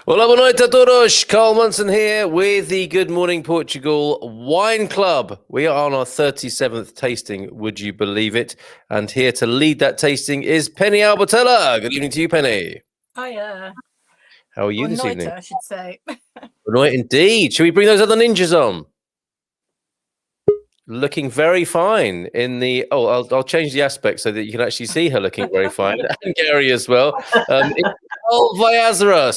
Hola, boa noite a todos. Carl Munson here with the Good Morning Portugal Wine Club. We are on our 37th tasting, would you believe it? And here to lead that tasting is Penny Albertella. Good evening to you, Penny. Hiya. How are you this evening? I should say. Good night indeed. Shall we bring those other ninjas on? Looking very fine in the... Oh, I'll change the aspect so that you can actually see her looking very fine. And Gary as well. Alviazra,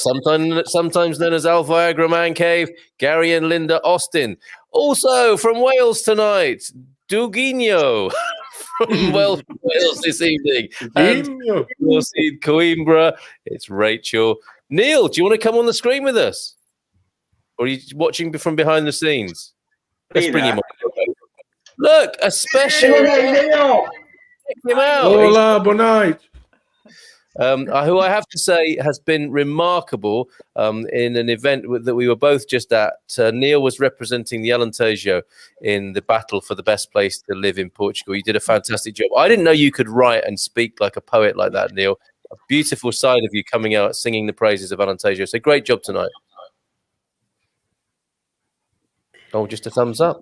sometimes known as Al Viagra Man Cave, Gary and Linda Austin. Also from Wales tonight, Duguinho from Wales this evening. And we'll see Coimbra. It's Rachel. Neil, do you want to come on the screen with us? Or are you watching from behind the scenes? Let's bring him on. Look, a special. Check him out. Hola, boa noite. Who I have to say has been remarkable in an event that we were both just at. Neil was representing the Alentejo in the battle for the best place to live in Portugal. You did a fantastic job. I didn't know you could write and speak like a poet like that, Neil. A beautiful side of you coming out singing the praises of Alentejo. So great job tonight. Oh, just a thumbs up.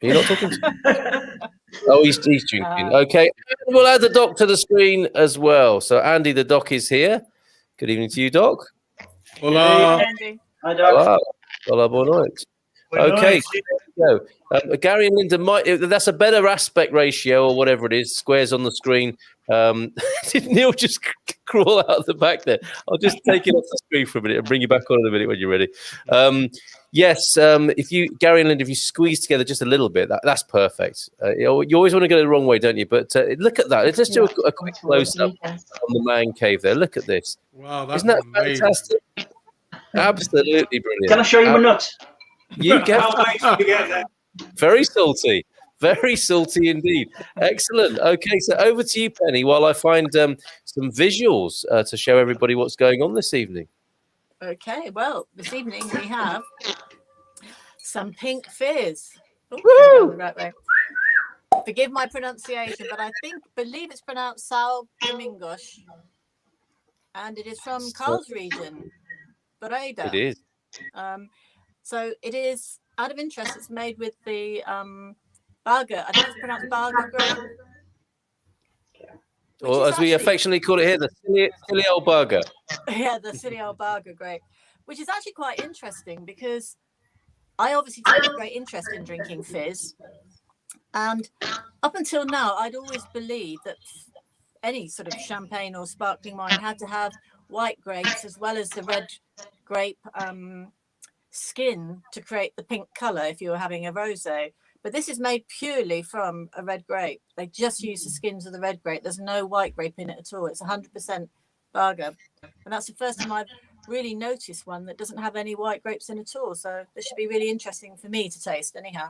Are you not talking to me? Oh, he's drinking. Okay. And we'll add the doc to the screen as well. So Andy, the doc is here. Good evening to you, Doc. Hola. Hey, Andy. Hi, Doc. Hola, boa noite. Okay, so Gary and Linda that's a better aspect ratio or whatever it is, squares on the screen. Did Neil just crawl out of the back there? I'll just take it off the screen for a minute and bring you back on in a minute when you're ready. Yes, if you, Gary and Linda, if you squeeze together just a little bit, that's perfect. You always want to go the wrong way, don't you? But look at that. Let's do a quick close-up on the man cave there. Look at this. Wow, that's Isn't that amazing. fantastic? Absolutely brilliant. Can I show you my nuts? You get very salty. Very salty indeed. Excellent. Okay, so over to you, Penny, while I find some visuals to show everybody what's going on this evening. Okay, well, this evening we have some pink fizz. Oh, right way. Forgive my pronunciation, but I believe it's pronounced Sao Domingos. And it is from Carl's region, Bairrada. It is. So it is, out of interest, it's made with the Baga. I think it's pronounced Baga grape. Or as we affectionately call it here, the silly old burger. Yeah, the silly old Baga grape, which is actually quite interesting because I obviously take a great interest in drinking fizz. And up until now, I'd always believed that any sort of champagne or sparkling wine had to have white grapes as well as the red grape skin to create the pink color if you were having a rosé. But this is made purely from a red grape. They just use the skins of the red grape. There's no white grape in it at all. It's 100% Baga. And that's the first time I've really noticed one that doesn't have any white grapes in at all. So this should be really interesting for me to taste anyhow.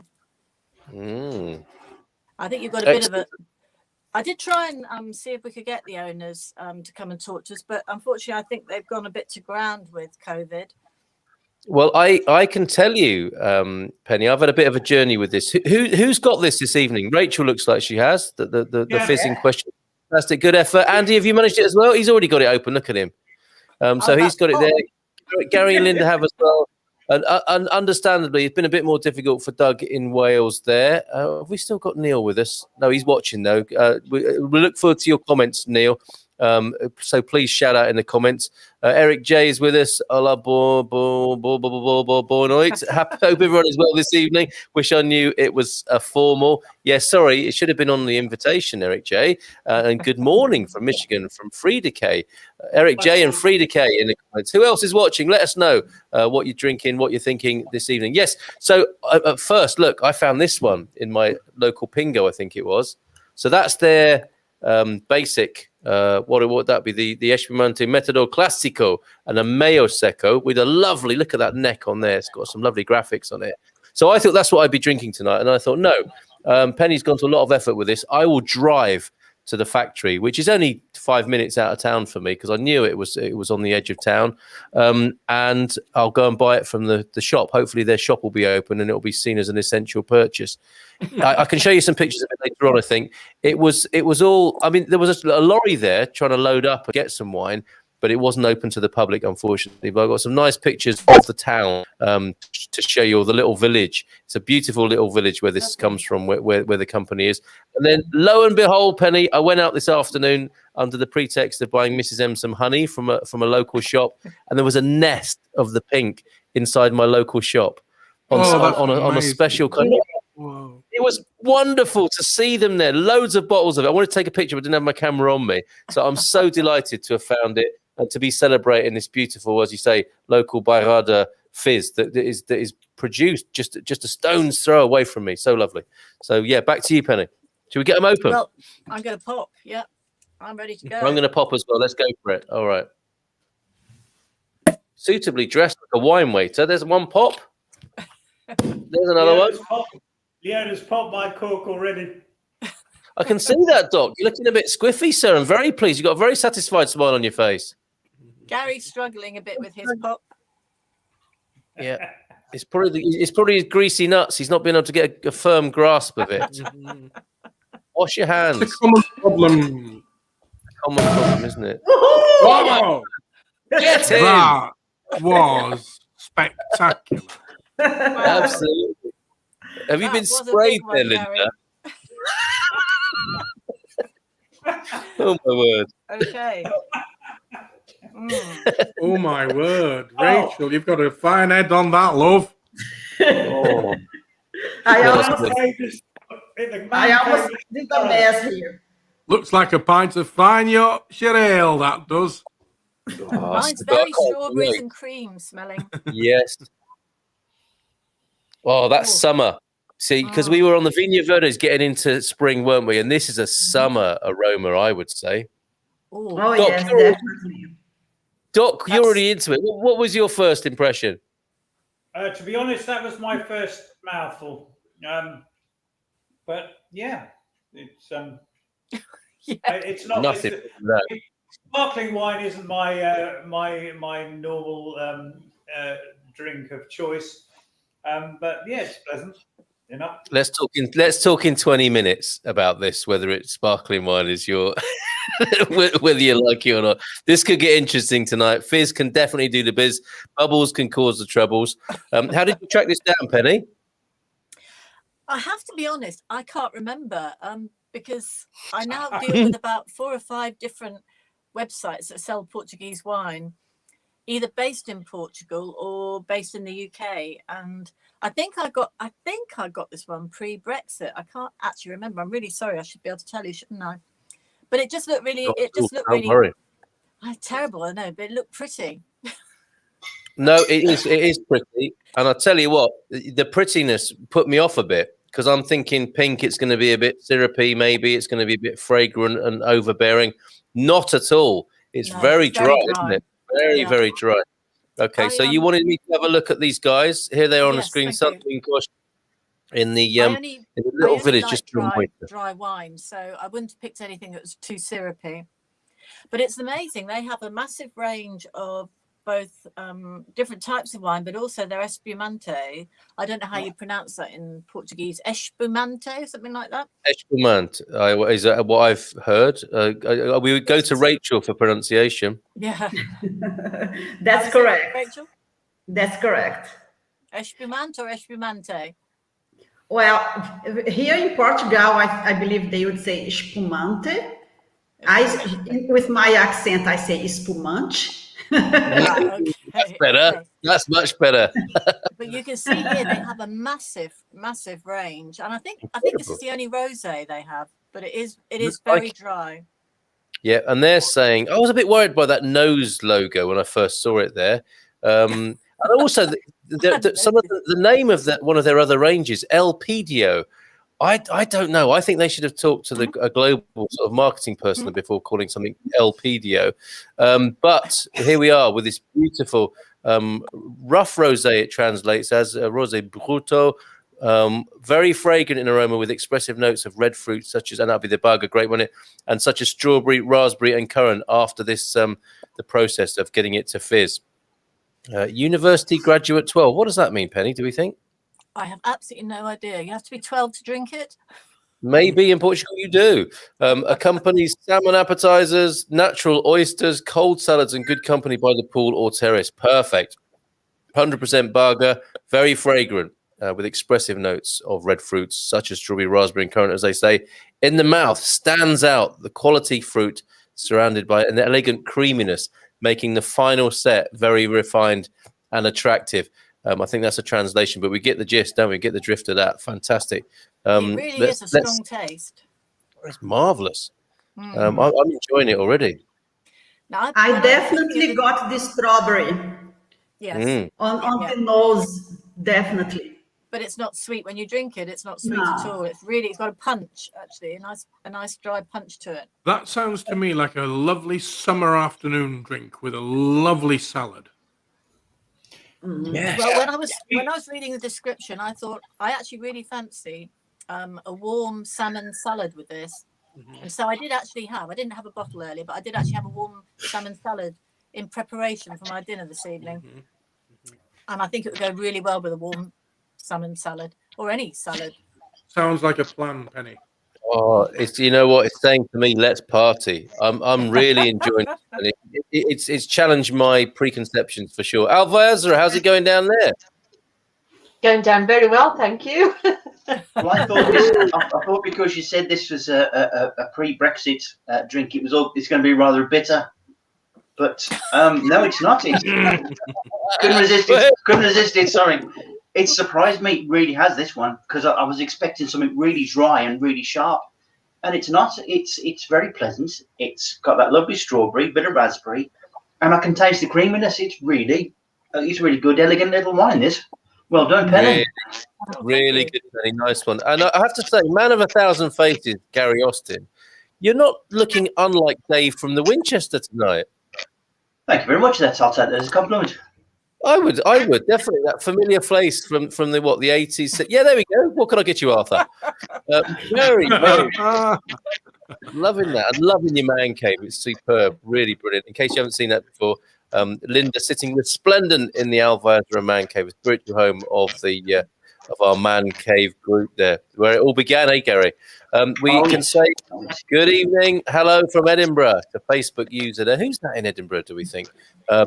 I think you've got a bit of a... I did try and see if we could get the owners to come and talk to us, but unfortunately, I think they've gone a bit to ground with COVID. Well, I can tell you, Penny, I've had a bit of a journey with this. Who's got this evening? Rachel looks like she has the fizz in question. Fantastic, good effort. Andy, have you managed it as well? He's already got it open. Look at him. So he's got it there. Gary and Linda have as well. And understandably, it's been a bit more difficult for Doug in Wales there. Have we still got Neil with us? No, he's watching though. We look forward to your comments, Neil. So please shout out in the comments. Eric J is with us. Hola, boa noite. Hope everyone is well this evening. Wish I knew it was a formal. Yeah, sorry, it should have been on the invitation, Eric J. And good morning from Michigan, from Frida K. Eric J and Frida K in the comments. Who else is watching? Let us know what you're drinking, what you're thinking this evening. Yes, so at first, look, I found this one in my local Pingo, I think it was. So that's their basic... what would that be? The Espumante Metodor Classico and a Mayo Secco with a lovely, look at that neck on there. It's got some lovely graphics on it. So I thought that's what I'd be drinking tonight. And I thought, no, Penny's gone to a lot of effort with this. I will drive to the factory, which is only 5 minutes out of town for me because I knew it was on the edge of town. And I'll go and buy it from the shop. Hopefully their shop will be open and it'll be seen as an essential purchase. I can show you some pictures of it later on, I think. It was all, I mean, there was a lorry there trying to load up and get some wine, but it wasn't open to the public, unfortunately. But I got some nice pictures of the town to show you, all the little village. It's a beautiful little village where this comes from, where the company is. And then, lo and behold, Penny, I went out this afternoon under the pretext of buying Mrs. M some honey from a local shop, and there was a nest of the pink inside my local shop on a special kind of. Whoa. It was wonderful to see them there. Loads of bottles of it. I wanted to take a picture, but didn't have my camera on me. So I'm so delighted to have found it and to be celebrating this beautiful, as you say, local Bairrada fizz that is produced just a stone's throw away from me. So lovely. So yeah, back to you, Penny. Should we get them open? Well, I'm going to pop. Yeah, I'm ready to go. I'm going to pop as well. Let's go for it. All right. Suitably dressed like a wine waiter. There's one pop. There's another one. Leona's popped my cork already. I can see that, Doc. You're looking a bit squiffy, sir. I'm very pleased. You've got a very satisfied smile on your face. Gary's struggling a bit with his pop. Yeah. It's probably his greasy nuts. He's not been able to get a firm grasp of it. Wash your hands. It's a common problem. Common problem, isn't it? Wow. Get him! That was spectacular. Absolutely. Have you That been was a sprayed big one, there, Gary. Linda? Oh, my word. Okay. Oh my word, Rachel, you've got a fine head on that, love. Oh. I almost did a mess here. Looks like a pint of fine Yorkshire ale, that does. Mine's very strawberries and cream smelling. Yes. Oh, that's summer. See, because we were on the vineyards getting into spring, weren't we? And this is a summer aroma, I would say. Ooh. Oh, Doc, yes, definitely. Doc, you're already into it. What was your first impression? To be honest, that was my first mouthful. But yeah, it's it's not Nothing. sparkling wine isn't my my normal drink of choice. But yeah, it's pleasant enough. Let's talk in 20 minutes about this, whether it's sparkling wine is your whether you like it or not. This could get interesting tonight. Fizz can definitely do the biz. Bubbles can cause the troubles. How did you track this down, Penny? I have to be honest, I can't remember because I now deal with about 4 or 5 different websites that sell Portuguese wine, either based in Portugal or based in the UK. And I think I got this one pre-Brexit. I can't actually remember. I'm really sorry. I should be able to tell you, shouldn't I? But it just looked really. Terrible. I know, but it looked pretty. No, it is pretty. And I'll tell you what, the prettiness put me off a bit because I'm thinking pink, it's going to be a bit syrupy, maybe it's going to be a bit fragrant and overbearing. Not at all. It's very dry, isn't it? Very dry. Okay, so you wanted me to have a look at these guys. Here they are on the screen. Sao Domingos in the little village, like just dry wine. So I wouldn't have picked anything that was too syrupy. But it's amazing. They have a massive range of both different types of wine, but also their espumante. I don't know how you pronounce that in Portuguese. Espumante, something like that. Espumante is that what I've heard. We would go to Rachel for pronunciation. Yeah. That's correct. Rachel? That's correct. Espumante or espumante? Well, here in Portugal, I believe they would say espumante. With my accent, I say espumante. Okay. That's better. Okay. That's much better. But you can see here they have a massive range, and I think this is the only rosé they have. But it is very dry. Yeah, and they're saying I was a bit worried by that nose logo when I first saw it there, and also some of the name of one of their other ranges, El Pidio. I don't know. I think they should have talked to a global sort of marketing person before calling something El Pidio. But here we are with this beautiful rough rosé. It translates as rosé bruto, very fragrant in aroma with expressive notes of red fruit, such as, and that'll be the Baga, great one, and such as strawberry, raspberry, and currant. After this, the process of getting it to fizz. University graduate 12. What does that mean, Penny? Do we think? I have absolutely no idea. You have to be 12 to drink it. Maybe in Portugal you do. Accompanies salmon appetizers, natural oysters, cold salads, and good company by the pool or terrace. Perfect. 100% Baga, very fragrant, with expressive notes of red fruits such as strawberry, raspberry, and currant, as they say. In the mouth, stands out the quality fruit surrounded by an elegant creaminess, making the final set very refined and attractive. I think that's a translation, but we get the gist, don't we? Get the drift of that. Fantastic. It really is a strong taste. It's marvelous. I'm enjoying it already. Now, I definitely got the strawberry. Yes. On the nose, definitely. But it's not sweet when you drink it. It's not sweet at all. It's got a punch, actually, a nice dry punch to it. That sounds to me like a lovely summer afternoon drink with a lovely salad. Yes. Well, when I was reading the description, I thought I actually really fancy a warm salmon salad with this. And so I didn't have a bottle earlier, but I did actually have a warm salmon salad in preparation for my dinner this evening. And I think it would go really well with a warm salmon salad or any salad. Sounds like a plan, Penny. Oh, it's it's saying to me, let's party. I'm really enjoying it. It's challenged my preconceptions for sure. Alvareza, how's it going down there? Going down very well, thank you. Well, I thought because you said this was a pre-Brexit drink, it's going to be rather bitter. But no, it's not. Couldn't resist it. Sorry. It surprised me. It really has, this one, because I was expecting something really dry and really sharp, and it's not. It's very pleasant. It's got that lovely strawberry, bit of raspberry, and I can taste the creaminess. It's really good, elegant little wine. This, well done, Penny. Really good, Penny. Nice one. And I have to say, man of 1,000 faces, Gary Austin, you're not looking unlike Dave from the Winchester tonight. Thank you very much. I'll take that as a compliment. I would definitely, that familiar face from the 80s. Yeah, there we go. What can I get you, Arthur? Very, very loving that. I'm loving your man cave. It's superb, really brilliant. In case you haven't seen that before, Linda sitting resplendent in the Alvareza man cave, a spiritual home of our man cave group there, where it all began, Gary? We can say good evening, hello from Edinburgh to Facebook user there. Who's that in Edinburgh, do we think?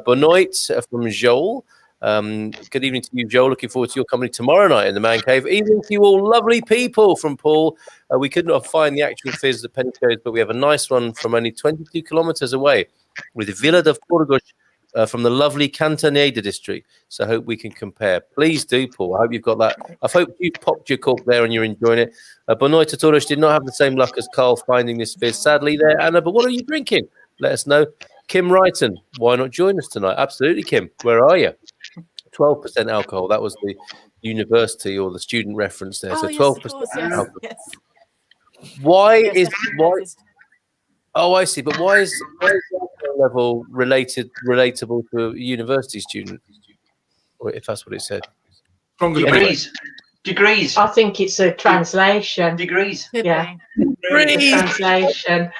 Benoit from Joel. Good evening to you, Joel. Looking forward to your company tomorrow night in the man cave. Evening to you all, lovely people from Paul. We could not find the actual fizz that Penny chose, but we have a nice one from only 22 kilometres away with Vila de Portugal. From the lovely Cantaneda district. So I hope we can compare. Please do, Paul. I hope you've got that. I hope you popped your cork there and you're enjoying it. Benoit Torres did not have the same luck as Carl finding this fizz, sadly, there. Anna, but what are you drinking? Let us know. Kim Wrighton, why not join us tonight? Absolutely, Kim. Where are you? 12% alcohol. That was the university or the student reference there. So 12% alcohol. Yes. Why? Oh, I see. But why is the alcohol level relatable to a university student? Or if that's what it said. Degrees. I think it's a translation. Degrees. Yeah. Translation.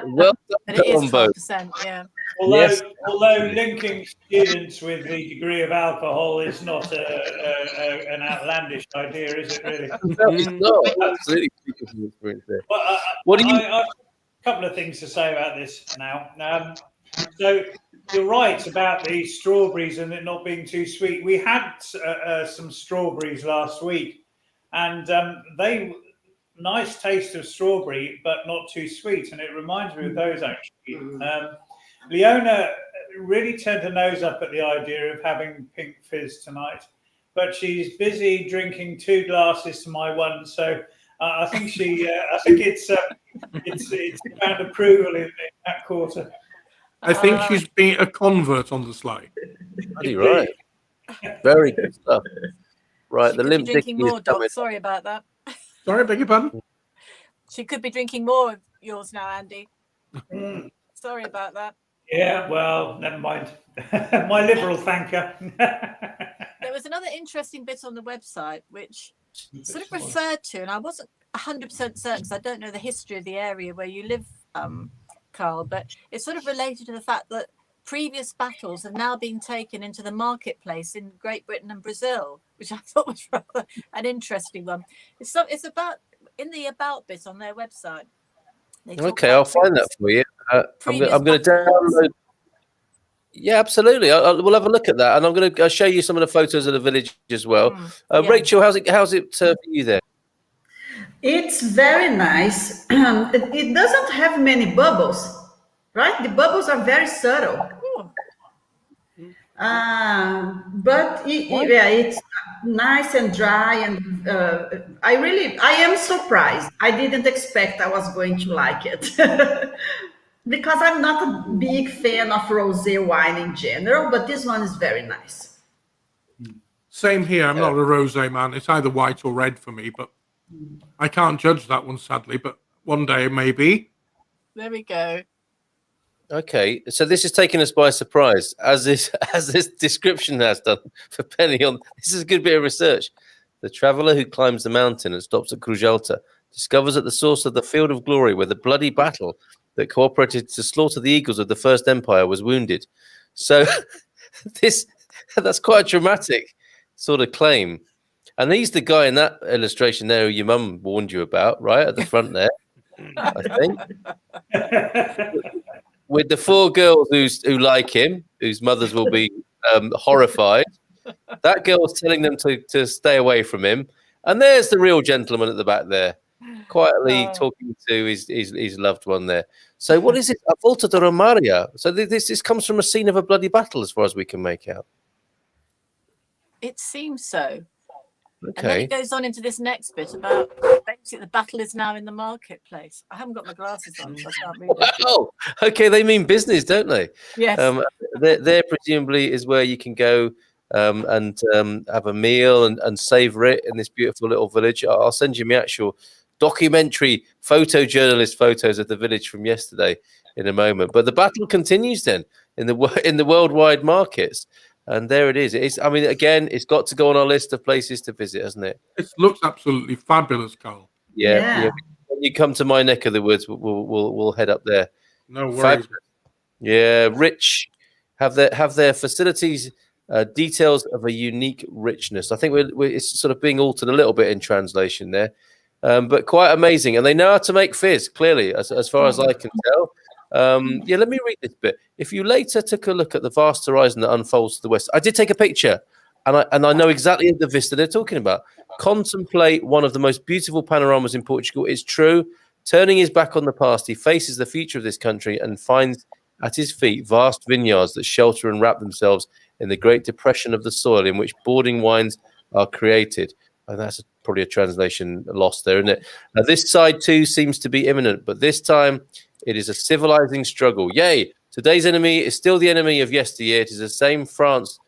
Well done, But it is on both. 12%, yeah. Although linking students with the degree of alcohol is not an outlandish idea, is it really? It's not. Absolutely. Well, What do you? a couple of things to say about this now. So you're right about the strawberries and it not being too sweet. We had some strawberries last week, and they nice taste of strawberry, but not too sweet. And it reminds me of those actually. Leona really turned her nose up at the idea of having pink fizz tonight, but she's busy drinking 2 glasses to my 1. So I think it's found approval in that quarter. I think she's been a convert on the slide. Right. Very good stuff. Right, the limp drinking dicky is more, Doc. coming. Sorry about that. Sorry, beg your pardon? She could be drinking more of yours now, Andy. Sorry about that. Yeah, well, never mind. My liberal thanker. There was another interesting bit on the website which sort of referred to, and I wasn't 100% certain because I don't know the history of the area where you live, Carl, but it's sort of related to the fact that previous battles have now been taken into the marketplace in Great Britain and Brazil, which I thought was rather an interesting one. It's about in the about bit on their website. Okay, I'll find that for you. I'm going to battles. download. Yeah, absolutely. We'll have a look at that, and I'm going to show you some of the photos of the village as well. Yeah. Rachel, how's it for you there? It's very nice. It doesn't have many bubbles, right? The bubbles are very subtle. Ooh. But it's nice and dry, and I am surprised. I didn't expect I was going to like it because I'm not a big fan of rosé wine in general, but this one is very nice. Same here. I'm not a rosé man. It's either white or red for me, but I can't judge that one, sadly. But one day, maybe. There we go. Okay, so this is taking us by surprise, as this description has done for Penny. This is a good bit of research. The traveller who climbs the mountain and stops at Cruz Alta discovers at the source of the field of glory where the bloody battle that cooperated to slaughter the eagles of the First Empire was wounded. So that's quite a dramatic sort of claim. And he's the guy in that illustration there who your mum warned you about, right at the front there, I think. With the 4 girls who like him, whose mothers will be horrified. That girl's telling them to stay away from him. And there's the real gentleman at the back there, quietly talking to his loved one there. So what is it? A Volta de Romaria. So this comes from a scene of a bloody battle as far as we can make out. It seems so. Okay. And then it goes on into this next bit about basically the battle is now in the marketplace. I haven't got my glasses on, so I can't read it. Oh, okay. They mean business, don't they? Yes. There presumably is where you can go and have a meal and savor it in this beautiful little village. I'll send you my actual documentary photojournalist photos of the village from yesterday in a moment. But the battle continues then in the worldwide markets. And there it is. I mean, again, it's got to go on our list of places to visit, hasn't it? It looks absolutely fabulous, Carl. Yeah. When you come to my neck of the woods, we'll head up there. No worries. Fabulous. Yeah, rich. Have their facilities details of a unique richness. I think it's sort of being altered a little bit in translation there, but quite amazing. And they know how to make fizz, clearly, as far as I can tell. Let me read this bit. If you later took a look at the vast horizon that unfolds to the west, I did take a picture, and I know exactly the vista they're talking about. Contemplate one of the most beautiful panoramas in Portugal. It's true. Turning his back on the past, he faces the future of this country and finds at his feet vast vineyards that shelter and wrap themselves in the great depression of the soil in which boarding wines are created. And that's probably a translation lost there, isn't it? Now, this side too seems to be imminent, but this time it is a civilizing struggle. Yay! Today's enemy is still the enemy of yesteryear. It is the same France.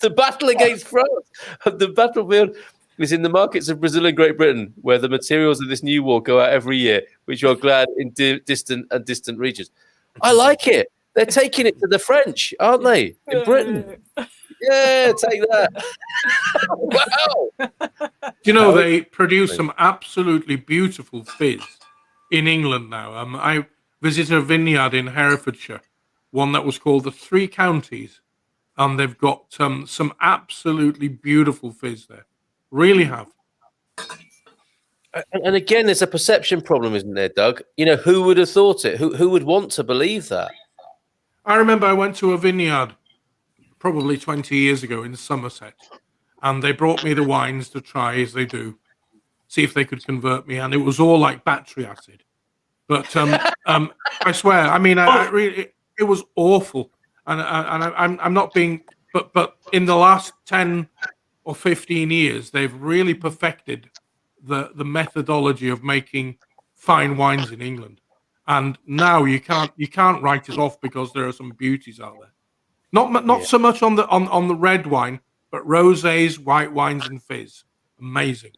The battle against France. The battlefield is in the markets of Brazil and Great Britain, where the materials of this new war go out every year, which you're glad in distant regions. I like it. They're taking it to the French, aren't they? In Britain. Yeah, take that. Wow. You know, they produce some absolutely beautiful fizz in England now. I visited a vineyard in Herefordshire, one that was called the Three Counties, and they've got some absolutely beautiful fizz there. Really have. And again, there's a perception problem, isn't there, Doug? You know, who would have thought it? Who would want to believe that? I remember I went to a vineyard probably 20 years ago in Somerset, and they brought me the wines to try, as they do, see if they could convert me, and it was all like battery acid. But I swear, I mean, I really, it was awful, and I'm not being, but in the last 10 or 15 years, they've really perfected the methodology of making fine wines in England, and now you can't write it off because there are some beauties out there. Not so much on the red wine, but rosés, white wines, and fizz. Amazing.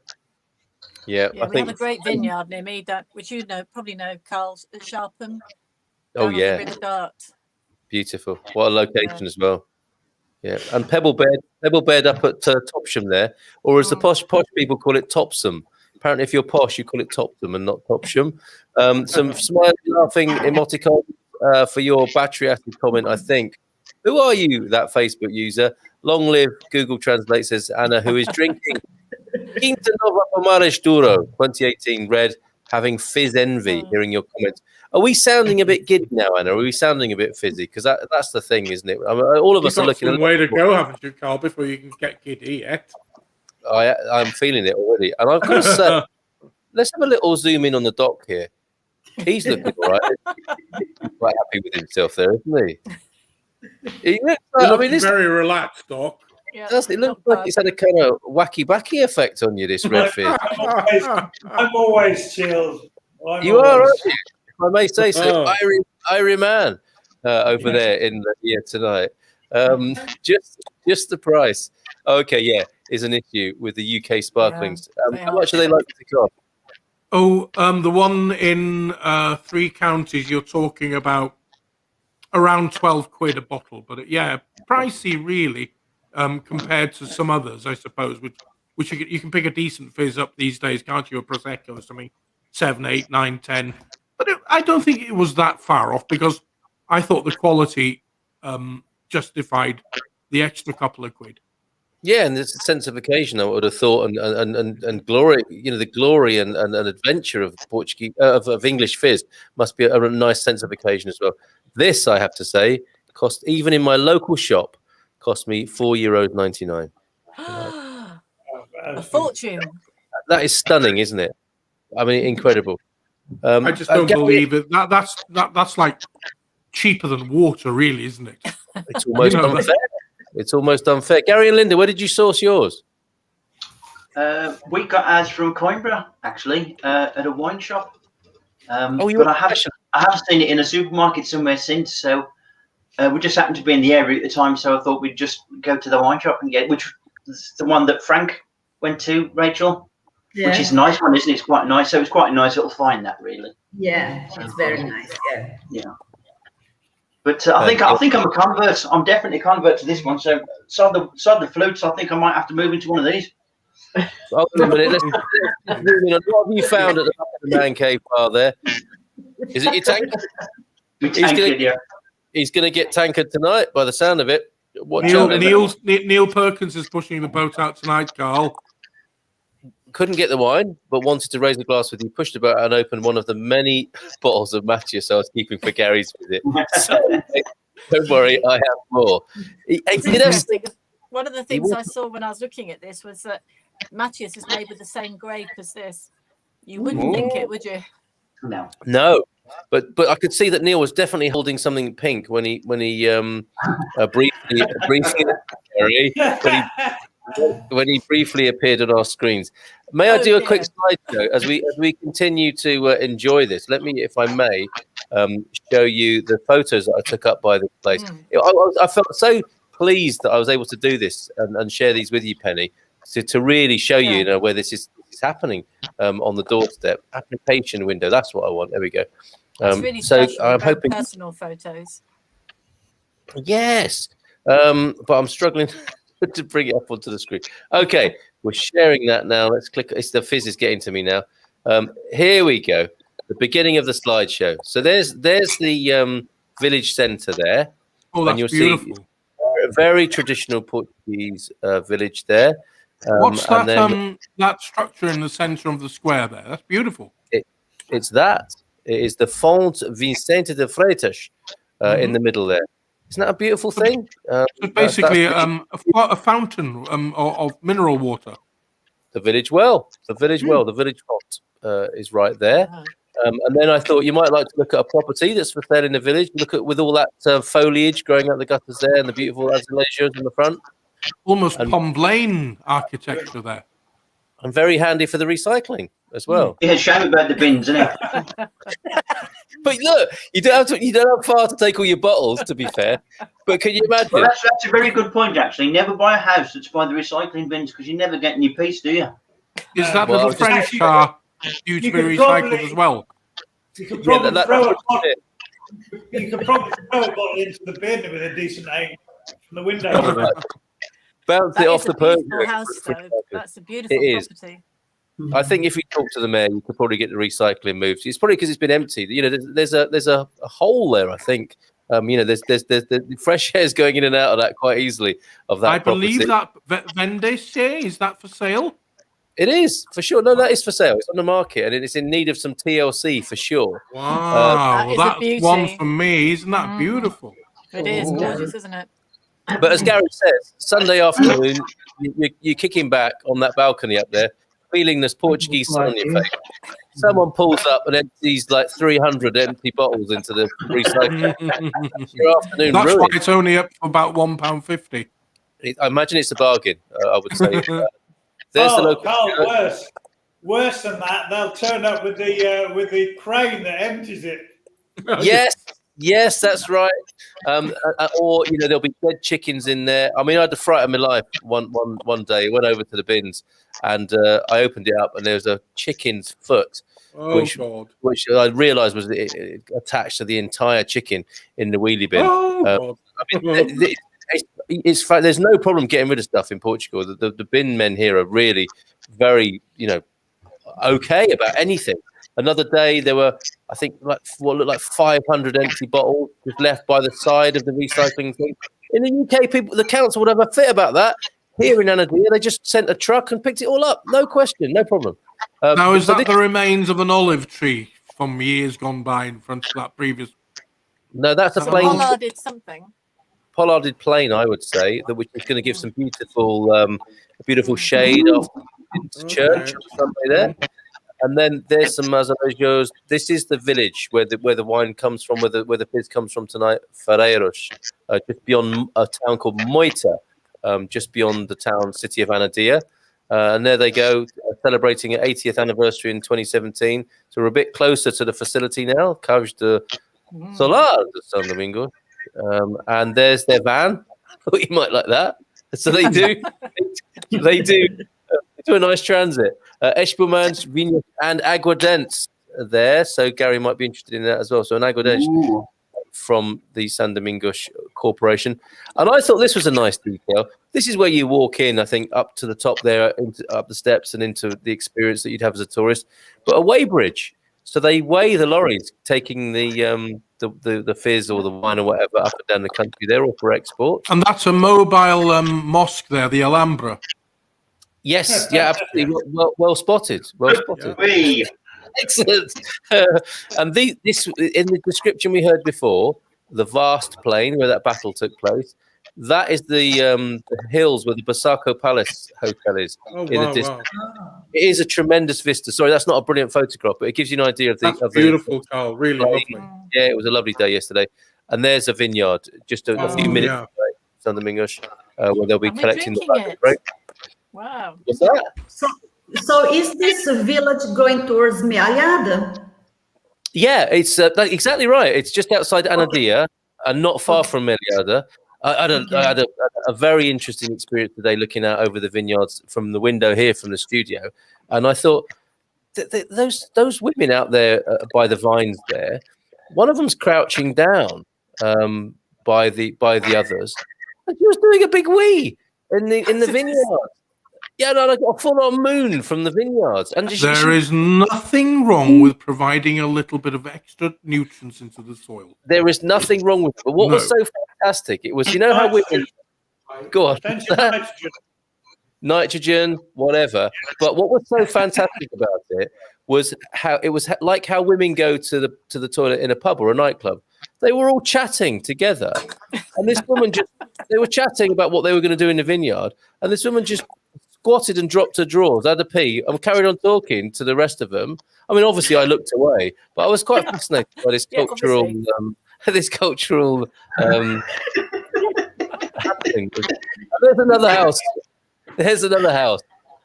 Yeah, we have a great vineyard near me, which you probably know, Carl's at Sharpham. Oh yeah, River Dart. Beautiful. What a location as well. Yeah, and Pebble Bed up at Topsham there, or as the posh people call it, Topsam. Apparently, if you're posh, you call it Topsam and not Topsham. Some smiling, laughing emoticons for your battery acid comment, I think. Who are you, that Facebook user? Long live Google Translate, says Anna, who is drinking Quinta Nova Pomares Duro, 2018 red, having fizz envy, hearing your comments. Are we sounding a bit giddy now, Anna? Are we sounding a bit fizzy? Because that's the thing, isn't it? I mean, all of us are looking. You've got some way to go, haven't you, Carl, before you can get giddy yet? I'm feeling it already. And I've got to say, let's have a little zoom in on the doc here. He's looking all right. He's quite happy with himself there, isn't he? He looks very relaxed, Doc. Yeah, it looks like it's had a kind of wacky backy effect on you, this red fizz. I'm always chilled. You are, aren't you? If I may say so. Irie man over there in here tonight. Just the price. Okay, yeah, is an issue with the UK sparklings. How much are they likely to cost? Oh, the one in 3 counties, you're talking about around 12 quid a bottle. But yeah, pricey really compared to some others, I suppose, which you can pick a decent fizz up these days, can't you? A Prosecco or something, 7, 8, 9, 10. But I don't think it was that far off because I thought the quality justified the extra couple of quid. Yeah, and there's a sense of occasion, I would have thought, and glory, the glory and adventure of Portuguese of English fizz must be a nice sense of occasion as well. This, I have to say, cost, even in my local shop, cost me €4.99. A fortune. That is stunning, isn't it? I mean, incredible. I just don't believe it. That's like cheaper than water, really, isn't it? It's almost unfair. It's almost unfair. Gary and Linda, where did you source yours? We got ours from Coimbra, actually, at a wine shop. But I have seen it in a supermarket somewhere since. So we just happened to be in the area at the time, so I thought we'd just go to the wine shop and get, which is the one that Frank went to, Rachel, which is a nice one, isn't it? It's quite nice. So it's quite a nice little find, that really. Yeah, it's very nice. Yeah. But I think I'm a convert. I'm definitely a convert to this one. So sod the flutes. I think I might have to move into one of these. Hold on a minute. Let's move on. What have you found at the back of the man cave bar there? Is it your tankard? He's going to get tankered tonight by the sound of it. Neil Perkins is pushing the boat out tonight, Carl. Couldn't get the wine, but wanted to raise a glass with you. Pushed about and opened one of the many bottles of Matthias I was keeping for Gary's visit. So, don't worry, I have more. One of the things I saw when I was looking at this was that Matthias is made with the same grape as this. You wouldn't think it, would you? No. But I could see that Neil was definitely holding something pink when he briefly appeared on our screens. May I do a quick slideshow as we continue to enjoy this? Let me, if I may, show you the photos that I took up by this place. I felt so pleased that I was able to do this and share these with you, Penny, to really show you, where this is happening on the doorstep. Application window. That's what I want. There we go. It's really so special, I'm hoping personal photos. Yes, but I'm struggling to bring it up onto the screen. Okay, we're sharing that now. Let's click. It's the fizz is getting to me now. Here we go. The beginning of the slideshow. So there's the village centre there. Oh, that's beautiful. See a very traditional Portuguese village there. What's that? That structure in the centre of the square there. That's beautiful. It's that. It is the Font Vicente de Freitas in the middle there. Isn't that a beautiful thing? So basically, a fountain of mineral water. The village well. The village font is right there. And then I thought you might like to look at a property that's for sale in the village. Look at with all that foliage growing out the gutters there and the beautiful azaleas in the front. Almost Pomplain architecture there. And very handy for the recycling as well. Yeah, shame about the bins, isn't it? But look, you don't have far to take all your bottles, to be fair. But can you imagine? Well, that's a very good point, actually. Never buy a house that's by the recycling bins because you never get any peace, do you? Is that little French car due to be recycled as well? You could probably throw a bottle into the bin with a decent aim from the window. Bounce it off the pergola. That's a beautiful property. I think if you talk to the mayor, you could probably get the recycling moved. It's probably because it's been emptied. There's a hole there. I think. There's the fresh air's going in and out of that quite easily. Of that, I believe that Vendesse is that for sale? It is for sure. No, that is for sale. It's on the market, and it's in need of some TLC for sure. Wow, That is a that's beauty. one for me. Isn't that beautiful? It is gorgeous, isn't it? But as Gary says, Sunday afternoon, you're kicking back on that balcony up there, feeling this Portuguese sun on your face. Someone pulls up and empties like 300 empty bottles into the recycling. Your afternoon That's why ruined. it's only up for about £1.50. I imagine it's a bargain. I would say. There's the local. Carl, worse than that. They'll turn up with the crane that empties it. Yes, that's right. Or there'll be dead chickens in there. I mean, I had the fright of my life one day. I went over to the bins and I opened it up, and there was a chicken's foot, which I realised was attached to the entire chicken in the wheelie bin. It's there's no problem getting rid of stuff in Portugal. The bin men here are really very okay about anything. Another day there were, I think, what looked like 500 empty bottles just left by the side of the recycling thing. In the UK, the council would have a fit about that. Here in Anadia, they just sent a truck and picked it all up. No question, no problem. Now, is that the remains of an olive tree from years gone by in front of that previous? No, that's a plain. Pollarded something. Pollarded plain, I would say, which is going to give some beautiful shade off the church Sunday there. And then there's some Azulejos. This is the village where the wine comes from, where the fizz comes from tonight, Ferreiros, just beyond a town called Moita, just beyond the city of Anadia. And there they go, celebrating an 80th anniversary in 2017. So we're a bit closer to the facility now, Cais de Solar de Sao Domingos. And there's their van. Thought you might like that. So they do a nice transit. Espumants, vineyards, and aguardents are there. So Gary might be interested in that as well. So an aguardent from the Sao Domingos Corporation. And I thought this was a nice detail. This is where you walk in, I think, up to the top there, up the steps and into the experience that you'd have as a tourist. But a weighbridge. So they weigh the lorries taking the fizz or the wine or whatever up and down the country. They're all for export. And that's a mobile mosque there, the Alhambra. Yes, yeah, absolutely. Well spotted. Well spotted. Whee! Excellent. And this in the description we heard before, the vast plain where that battle took place. That is the hills where the Basaco Palace Hotel is. Distance. It is a tremendous vista. Sorry, that's not a brilliant photograph, but it gives you an idea of the. That's beautiful, Carl. Really lovely. Yeah, it was a lovely day yesterday. And there's a vineyard just a few minutes away, Sao Domingos, where they'll be collecting the break. Wow. What's that? So is this village going towards Mealhada? Yeah, it's exactly right. It's just outside Anadia and not far from Mealhada. I had a very interesting experience today looking out over the vineyards from the window here from the studio. And I thought, those women out there by the vines there, one of them's crouching down by the others. And she was doing a big wee in the vineyard. Yeah, no, I got a full-on moon from the vineyards. And there is nothing wrong with providing a little bit of extra nutrients into the soil. There is nothing wrong with it. But what was so fantastic, it was, how women... Go on. Nitrogen, whatever. But what was so fantastic about it was how women go to the toilet in a pub or a nightclub. They were all chatting together. And this woman they were chatting about what they were going to do in the vineyard. And this woman just squatted and dropped her drawers, had a pee, and carried on talking to the rest of them. I mean, obviously, I looked away, but I was quite fascinated by this cultural, happening. There's another house. There's another house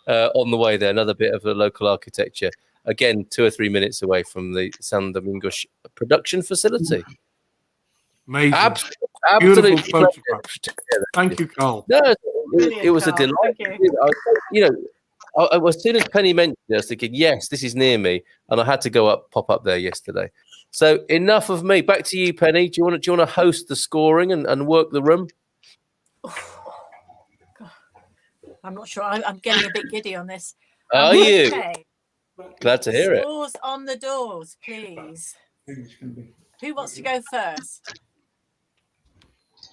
on the way there. Another bit of the local architecture. Again, 2 or 3 minutes away from the Sao Domingos production facility. Amazing. Absolutely. Thank you, Carl. No, it was a delight. As soon as Penny mentioned it, I was thinking, yes, this is near me, and I had to pop up there yesterday. So enough of me. Back to you, Penny. Do you want to host the scoring and work the room? I'm not sure. I'm getting a bit giddy on this. Are you? Glad to hear it. Scores on the doors, please. Who wants to go first?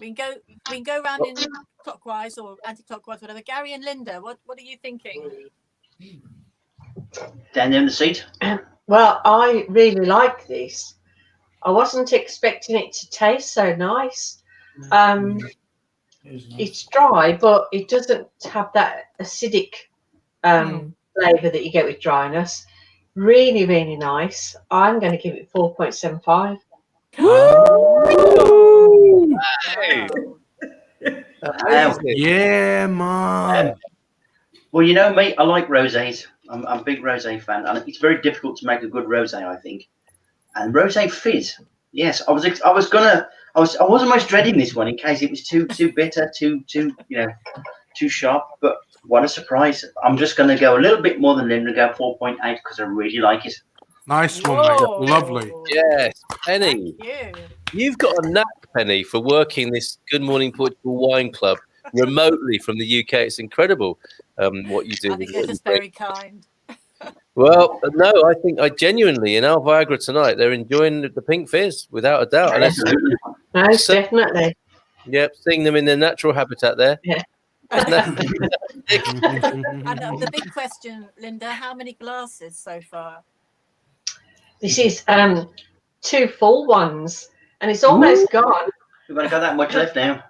We can go around in clockwise or anti-clockwise, whatever. Gary and Linda, what are you thinking? Down there in the seat. Well, I really like this. I wasn't expecting it to taste so nice. It's dry, but it doesn't have that acidic flavour that you get with dryness. Really, really nice. I'm going to give it 4.75. Wow. Yeah, man. Well, you know me, I like rosés. I'm a big rosé fan, and it's very difficult to make a good rosé, I think. And rosé fizz, yes, I was almost dreading this one in case it was too bitter, too sharp. But what a surprise! I'm just going to go a little bit more than Linda, go 4.8 because I really like it. Nice one, mate. Lovely. Yes, Penny. Thank you. You've got a knack, Penny, for working this Good Morning Portugal Wine Club remotely from the UK. It's incredible what you do. I think they're just very kind. Well, no, I think I genuinely in our Viagra tonight they're enjoying the pink fizz without a doubt. Most definitely. Yep, seeing them in their natural habitat there. Yeah. And the big question, Linda, how many glasses so far? This is 2 full ones, and it's almost gone. We've only got that much left now.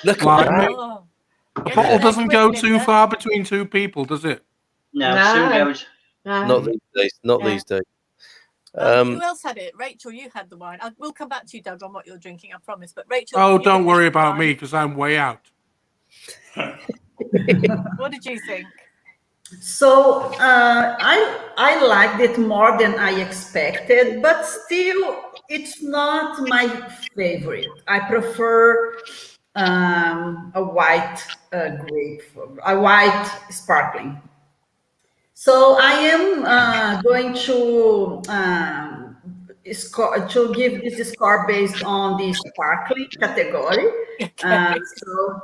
Look Like at that. me. Oh. A bottle doesn't Quick, go too Linda. far between two people, does it? No, No. soon goes. Not these days. Not Yeah. these days. Who else had it? Rachel, you had the wine. We'll come back to you, Doug, on what you're drinking, I promise. But Rachel, Oh, you don't finished worry the about wine. me because I'm way out. What did you think? So I liked it more than I expected, but still, it's not my favorite. I prefer a white grape, a white sparkling. So I am going to give this score based on the sparkling category. So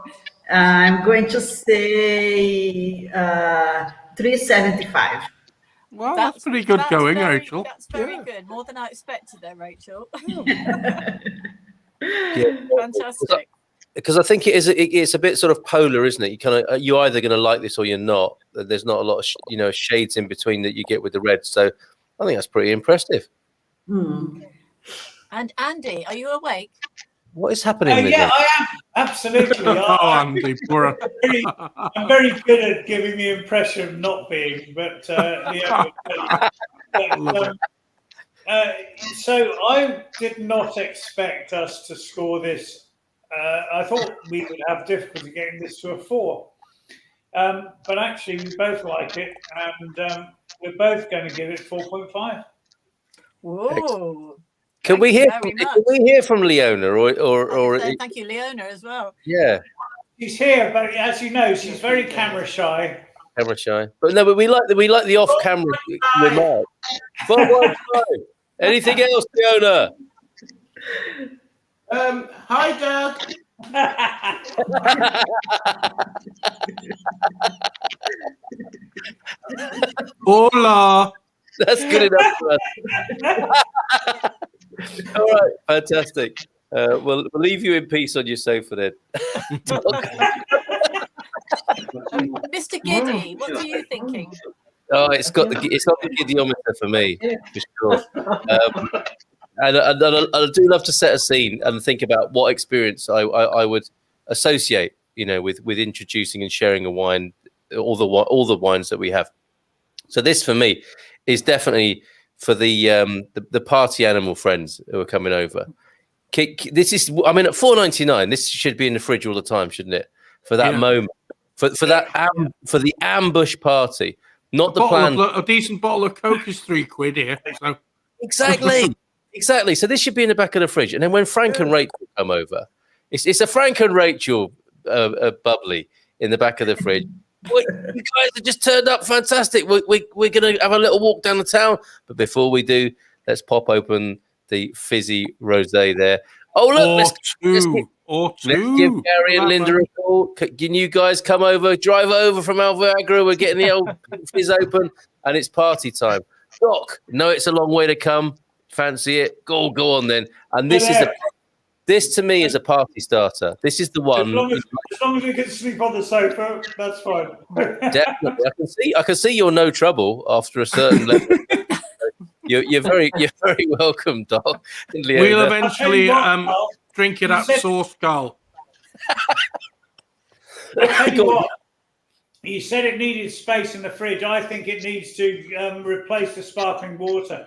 I'm going to say 375. Well, that's pretty good going, Rachel. That's very good. More than I expected there, Rachel. Yeah. Fantastic. Because I think it's a bit sort of polar, isn't it? You're either going to like this or you're not. There's not a lot of shades in between that you get with the red. So I think that's pretty impressive. And Andy, are you awake? What is happening with Yeah, you? I am absolutely. Oh, Andy, poor. I'm very good at giving the impression of not being, but yeah. So I did not expect us to score this. I thought we would have difficulty getting this to a 4, but actually we both like it, and we're both going to give it 4.5. Whoa! Can we hear from Leona or thank you, Leona, as well. Yeah, She's here, but as you know, she's very camera shy. camera shy. But no, but we like the off-camera remark. 4.5. Anything else, Leona? Hi, Doug. Hola. That's good enough for us. All right, fantastic. We'll leave you in peace on your sofa then. Mr. Giddy, what are you thinking? Oh, it's on the gidiometer for me, for sure. And I do love to set a scene and think about what experience I would associate, with introducing and sharing a wine, all the wines that we have. So this for me is definitely for the party animal friends who are coming over. This is, I mean, at $4.99, this should be in the fridge all the time, shouldn't it? For that moment, for the ambush party, not the plan. A decent bottle of Coke is £3 here. So. Exactly. So this should be in the back of the fridge, and then when Frank and Rachel come over, it's a Frank and Rachel bubbly in the back of the fridge. You guys have just turned up, fantastic. We're going to have a little walk down the town, but before we do, let's pop open the fizzy rosé there. Oh look, let's give Gary and Linda a call. Can you guys come over, drive over from Alvagra? We're getting the old fizz open, and it's party time. Doc, no, it's a long way to come. Fancy it? Go on then. And this is the This to me is a party starter. This is the As one. long as we can sleep on the sofa, that's fine. Definitely, I can see you're no trouble after a certain level. You're very welcome, Doc. We'll eventually Carl, drink it you at said- Source Carl. I'll tell you what. You said it needed space in the fridge. I think it needs to replace the sparkling water.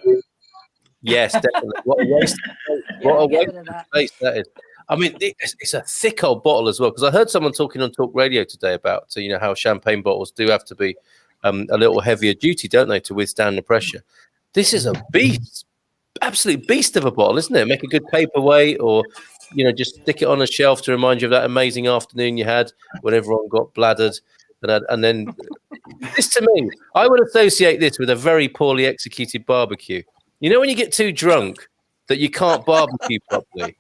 Yes, definitely. What a waste! Yeah, What a get waste rid of of that. space that is. I mean, it's a thick old bottle as well. Because I heard someone talking on Talk Radio today about how champagne bottles do have to be a little heavier duty, don't they, to withstand the pressure. This is a beast, absolute beast of a bottle, isn't it? Make a good paperweight, or just stick it on a shelf to remind you of that amazing afternoon you had when everyone got bladdered. And then this, to me, I would associate this with a very poorly executed barbecue. When you get too drunk that you can't barbecue properly,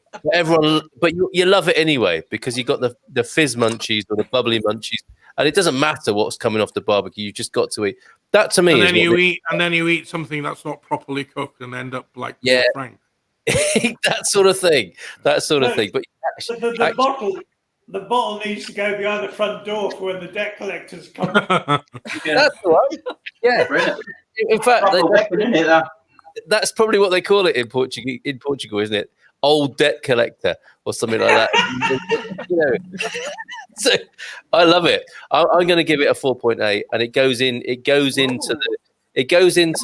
but you love it anyway because you got the fizz munchies or the bubbly munchies, and it doesn't matter what's coming off the barbecue. You just got to eat. That to me, and then you eat something that's not properly cooked and end up like Yeah. Frank. that sort of thing. But The bottle needs to go behind the front door for when the debt collectors come. that's all right. Yeah. Brilliant. In fact, Proper weapon, isn't it? That? that's probably what they call it in Portugal, isn't it? Old debt collector or something like that. So I love it. I'm going to give it a 4.8, and it goes into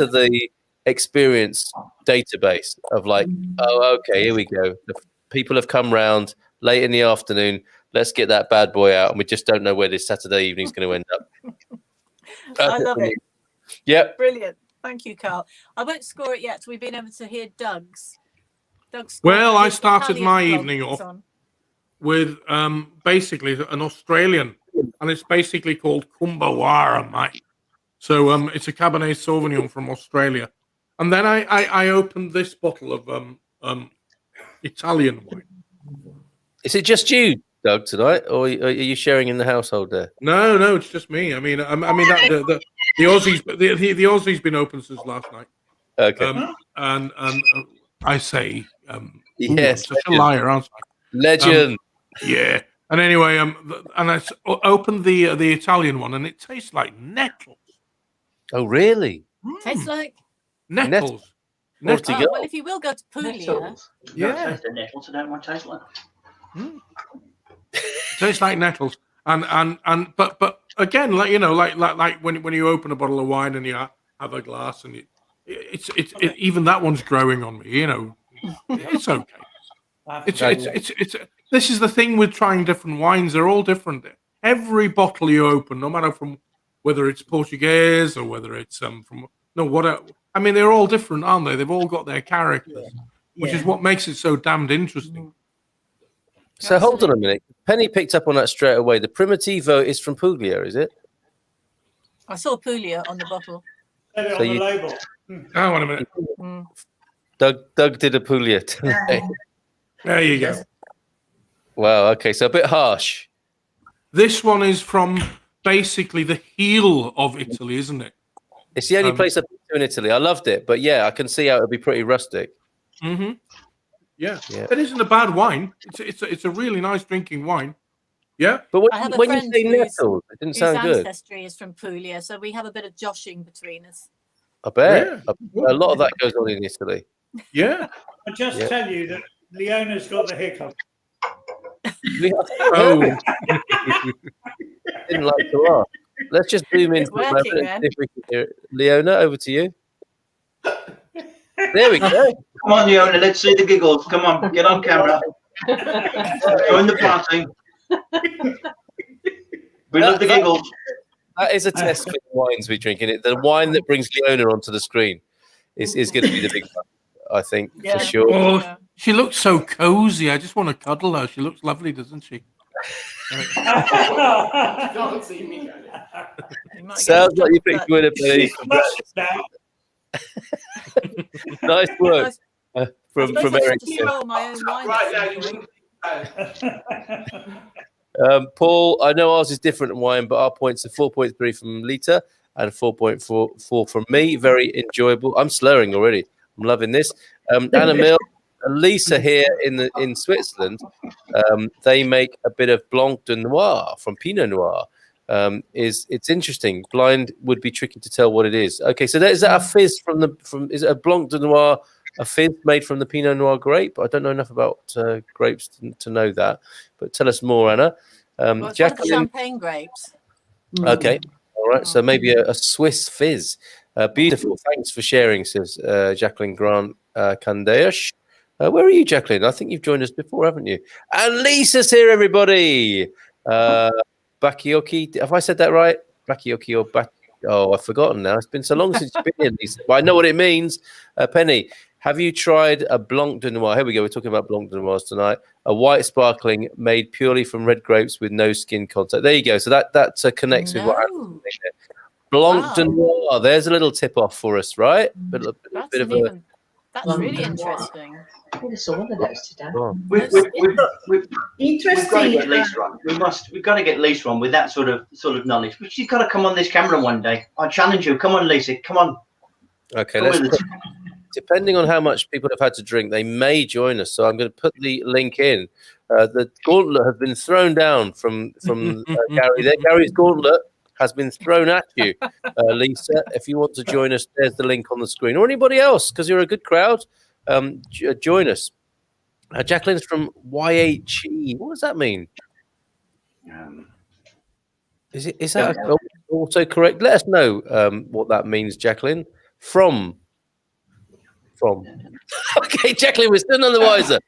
the experience database of like, oh, okay, here we go. The people have come round late in the afternoon. Let's get that bad boy out, and we just don't know where this Saturday evening is going to end up. I love it. Yep. Brilliant. Thank you, Carl. I won't score it yet. We've been able to hear Doug's. Well, I his started Italian my vlog evening is off on. with basically an Australian, and it's basically called Kumbawara, mate. So it's a Cabernet Sauvignon from Australia, and then I opened this bottle of Italian wine. Is it just you, Doug, tonight, or are you sharing in the household there? No, it's just me. I mean, the Aussie's been open since last night. Okay. And I say, Yes, I'm such a liar, aren't I? legend. Yeah. And anyway, and I opened the Italian one, and it tastes like nettles. Oh, really? Tastes like. Nettles. Portugal. Oh, well, if you will go to Puglia, Nettles. Yeah. Yeah. Taste the nettles. I don't want to taste like. Tastes like nettles. But again, like like when you open a bottle of wine and you have a glass, and it's even that one's growing on me. It's okay. It's this is the thing with trying different wines. They're all different. Every bottle you open, no matter from whether it's Portuguese or whether it's whatever. I mean, they're all different, aren't they? They've all got their characters, which is what makes it so damned interesting. So hold on a minute. Penny picked up on that straight away. The Primitivo is from Puglia, is it? I saw Puglia on the bottle. Said it So on the you- label. Hang on a minute. Doug did a Puglia today. There you go. Wow. Okay. So a bit harsh. This one is from basically the heel of Italy, isn't it? It's the only place I've been to in Italy. I loved it, but yeah, I can see how it'd be pretty rustic. Mm-hmm. Yeah. Yeah. It isn't a bad wine. It's a really nice drinking wine. Yeah. But I have a when you friend say whose- nettles, it didn't Whose sound good. ancestry is from Puglia, so we have a bit of joshing between us. I bet. Yeah. A lot of that goes on in Italy. Yeah. I just tell you that Leona's got the hiccup. Oh. Didn't like to ask. Let's just zoom in. It's working, man. If we can hear it. Leona, over to you. There we go. Come on, Leona. Let's see the giggles. Come on, get on camera. Join the party. We love the giggles. That is a test for the wines we drink in it. The wine that brings Leona onto the screen is going to be the big one, I think, Yeah. for sure. Oh, she looks so cozy. I just want to cuddle her. She looks lovely, doesn't she? Can't see me. You might get Sounds in like you trouble picked for winner, She's Penny. flushed now. Nice work that. from I suppose I Eric. should just roll my own wine at some point. Paul, I know ours is different than wine, but our points are 4.3 from Lita and 4.44 from me. Very enjoyable. I'm slurring already. I'm loving this. Anna Mill, Lisa here in Switzerland, they make a bit of Blanc de Noir from Pinot Noir. It's interesting. Blind would be tricky to tell what it is. Okay, so is that a fizz is it a Blanc de Noir, a fizz made from the Pinot Noir grape? I don't know enough about grapes to know that, but tell us more, Anna. Well, it's one of the champagne grapes. Okay, all right. So maybe a Swiss fizz. Beautiful. Thanks for sharing, says Jacqueline Grant Candeas. Where are you, Jacqueline? I think you've joined us before, haven't you? And Lisa's here, everybody. Bakioki. Have I said that right? Bakioki or Bak? Oh, I've forgotten now. It's been so long since you've been here, Lisa. But I know what it means. Penny, have you tried a Blanc de Noir? Here we go. We're talking about Blanc de Noirs tonight. A white sparkling made purely from red grapes with no skin contact. There you go. So that connects with what I'm saying there. Blanc de Noir. There's a little tip off for us, right? That's really interesting. I think I saw one of those today. We've got to get Lisa on. We've got to get Lisa on with that sort of knowledge. But she's got to come on this camera one day. I challenge you. Come on, Lisa. Come on. Okay, depending on how much people have had to drink, they may join us. So I'm going to put the link in. The gauntlet has been thrown down from Gary. There, Gary's gauntlet has been thrown at you, Lisa. If you want to join us, there's the link on the screen. Or anybody else, because you're a good crowd, join us. Jacqueline's from YHE. What does that mean? Is that also correct? Let us know what that means, Jacqueline. From. Okay, Jacqueline, we're still none the wiser.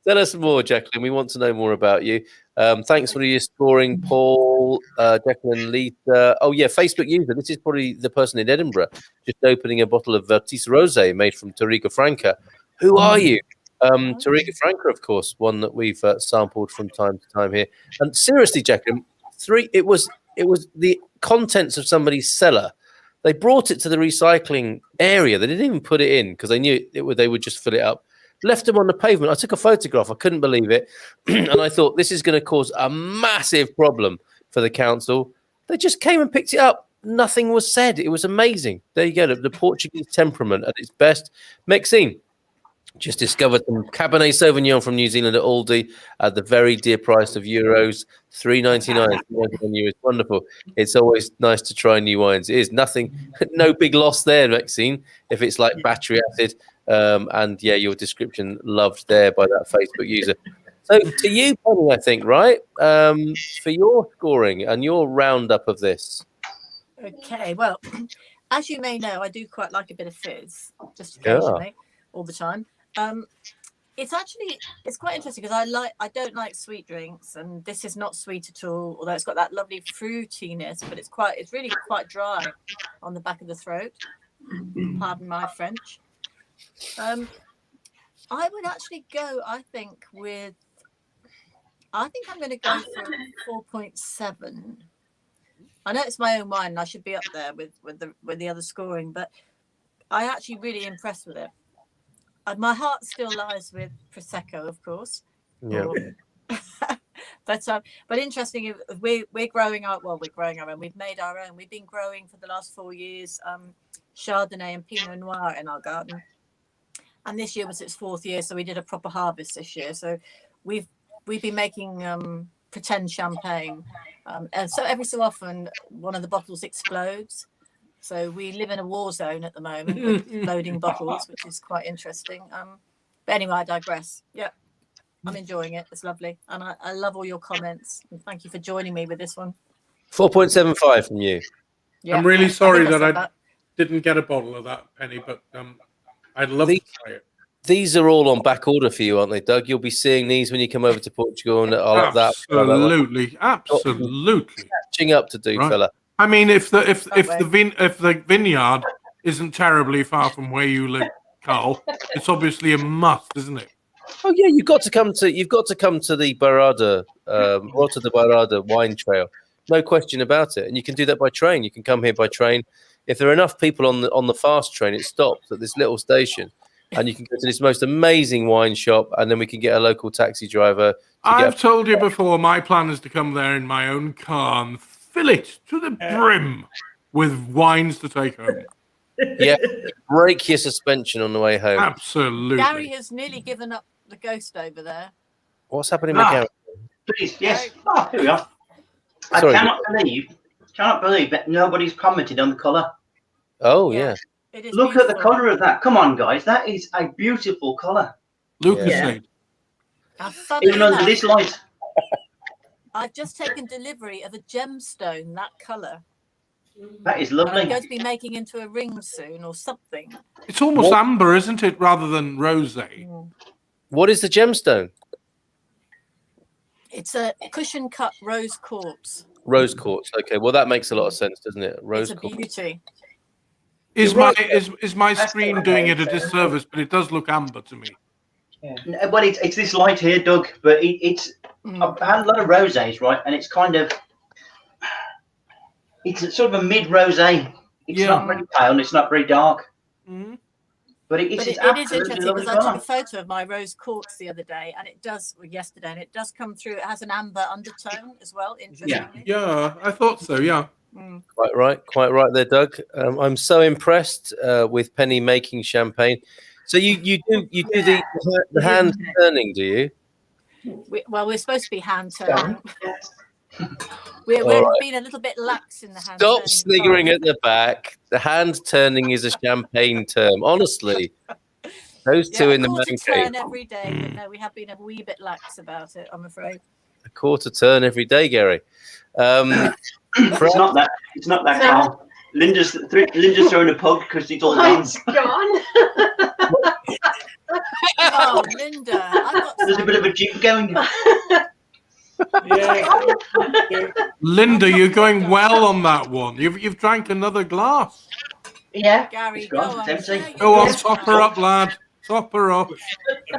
Tell us more, Jacqueline. We want to know more about you. Thanks for your scoring, Paul, Jacqueline, Lisa. Oh, yeah, Facebook user. This is probably the person in Edinburgh just opening a bottle of Vertis Rosé made from Tarriga Franca. Who are you? Tarriga Franca, of course, one that we've sampled from time to time here. And seriously, Jacqueline, it was the contents of somebody's cellar. They brought it to the recycling area. They didn't even put it in because they knew they would just fill it up. Left them on the pavement. I took a photograph. I couldn't believe it. And I thought, this is going to cause a massive problem for the council. They just came and picked it up. Nothing was said. It was amazing. There you go. The Portuguese temperament at its best. Maxine just discovered some Cabernet Sauvignon from New Zealand at Aldi at the very dear price of euros, €3.99. Wonderful. It's always nice to try new wines. It is nothing, no big loss there, Maxine, if it's like battery acid. And yeah, your description loved there by that Facebook user. So to you, Penny, I think, right? For your scoring and your roundup of this. Okay, well, as you may know, I do quite like a bit of fizz, just occasionally, all the time. It's quite interesting because I don't like sweet drinks, and this is not sweet at all, although it's got that lovely fruitiness, but it's really quite dry on the back of the throat. Pardon my French. I would actually go, I think I'm going to go for 4.7. I know it's my own wine and I should be up there with the other scoring, but I actually really impressed with it. My heart still lies with Prosecco, of course. Yeah. But interesting, we're growing our own. We've made our own. We've been growing for the last 4 years Chardonnay and Pinot Noir in our garden. And this year was its 4th year, so we did a proper harvest this year. So we've been making pretend champagne, and so every so often one of the bottles explodes. So we live in a war zone at the moment with loading bottles, which is quite interesting. But anyway, I digress. Yeah, I'm enjoying it. It's lovely, and I love all your comments. And thank you for joining me with this one. 4.75 from you. Yeah, I'm really sorry that I didn't get a bottle of that, Penny, but I'd love to try it. These are all on back order for you, aren't they, Doug? You'll be seeing these when you come over to Portugal, and I'll have that. Absolutely. Catching up to do, fella. I mean, if the vineyard isn't terribly far from where you live, Carl, it's obviously a must, isn't it? Oh yeah, you've got to come to the Bairrada, Rota de Bairrada wine trail. No question about it. And you can do that by train. You can come here by train. If there are enough people on the fast train, it stops at this little station. And you can go to this most amazing wine shop, and then we can get a local taxi driver. I've told you before, my plan is to come there in my own car and fill it to the brim with wines to take home. Yeah, break your suspension on the way home. Absolutely. Gary has nearly given up the ghost over there. What's happening with Gary? Please, yes. Oh, here we are. Sorry. I cannot believe that nobody's commented on the colour. Oh, yeah. It is Look at the beautiful. colour of that. Come on, guys. That is a beautiful colour. Lucas Yeah. said. And funnily Even under enough, this light. I've just taken delivery of a gemstone that colour. That is And I'm lovely. going to be making into a ring soon or something. It's almost What? amber, isn't it, rather than rosé? What is the gemstone? It's a cushion cut rose quartz. Rose quartz. Okay, well, that makes a lot of sense, doesn't it? Rose It's a quartz. beauty. Is You're my right. is my screen doing it a disservice? But it does look amber to me. Well, it's this light here, Doug, but it's Mm. I've had a lot of rosés, right? And it's kind of it's sort of a mid rosé. It's Yeah. not very pale and it's not very dark. Mhm. But it's But it is absolutely interesting lovely because I took colour. a photo of my rose quartz the other day, and it does, or yesterday, and it does come through. It has an amber undertone as well. Interestingly, Yeah, I thought so. Yeah. Mm. Quite right there, Doug. I'm so impressed with Penny making champagne. So you do the hand turning, do you? We're supposed to be hand turning. Yes. We're All right. being a little bit lax in the hand. Stop turning sniggering part. at the back. The hand turning is a champagne term. Honestly, those two Yeah, in a the quarter man turn cave. every day, but no, we have been a wee bit lax about it, I'm afraid. A quarter turn every day, Gary. It's not that. It's not that calm. Linda's throwing a pug because it's all gone. It's gone. Oh, Linda, I've got There's a some. bit of a jig going. Yeah. Linda, you're going well on that one. You've drank another glass. Yeah. Gary, It's go gone, on. it's empty. share your Go on, news top now. her up, lad. Top her up.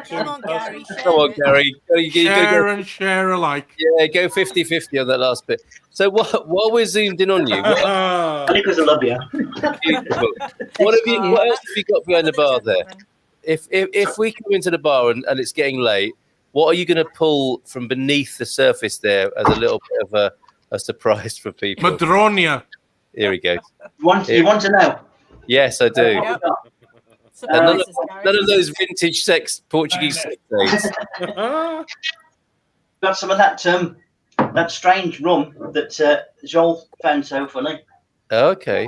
Come on, Gary, share Come on, it. Gary. You gotta Share go, and share alike. yeah, go 50-50 on that last bit. So while we're zoomed in on you, Only because I love you. beautiful. What else have you got behind the bar there? If we come into the bar and it's getting late, what are you going to pull from beneath the surface there as a little bit of a surprise for people? Madronia. Here we go. You want to know? Yes, I do. Yep. None Surprises, of Gary. those vintage Portuguese sex days. Got some of that strange rum that Joel found so funny. Okay.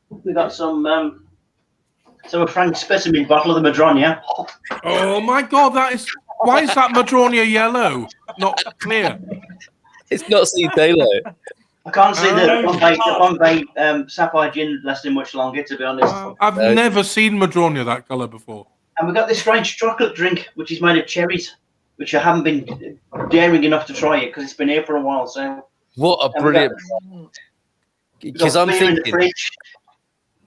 We got some of Frank's specimen bottle of the Madronia. Oh my God, why is that Madronia yellow, not clear? It's not seen daylight. I can't see the Oh. Bombay Sapphire Gin lasting much longer, to be honest. I've never seen Madronia that color before. And we got this strange chocolate drink, which is made of cherries, which I haven't been daring enough to try it because it's been here for a while. So What a And we got- brilliant. we got Because I'm beer in the thinking, fridge.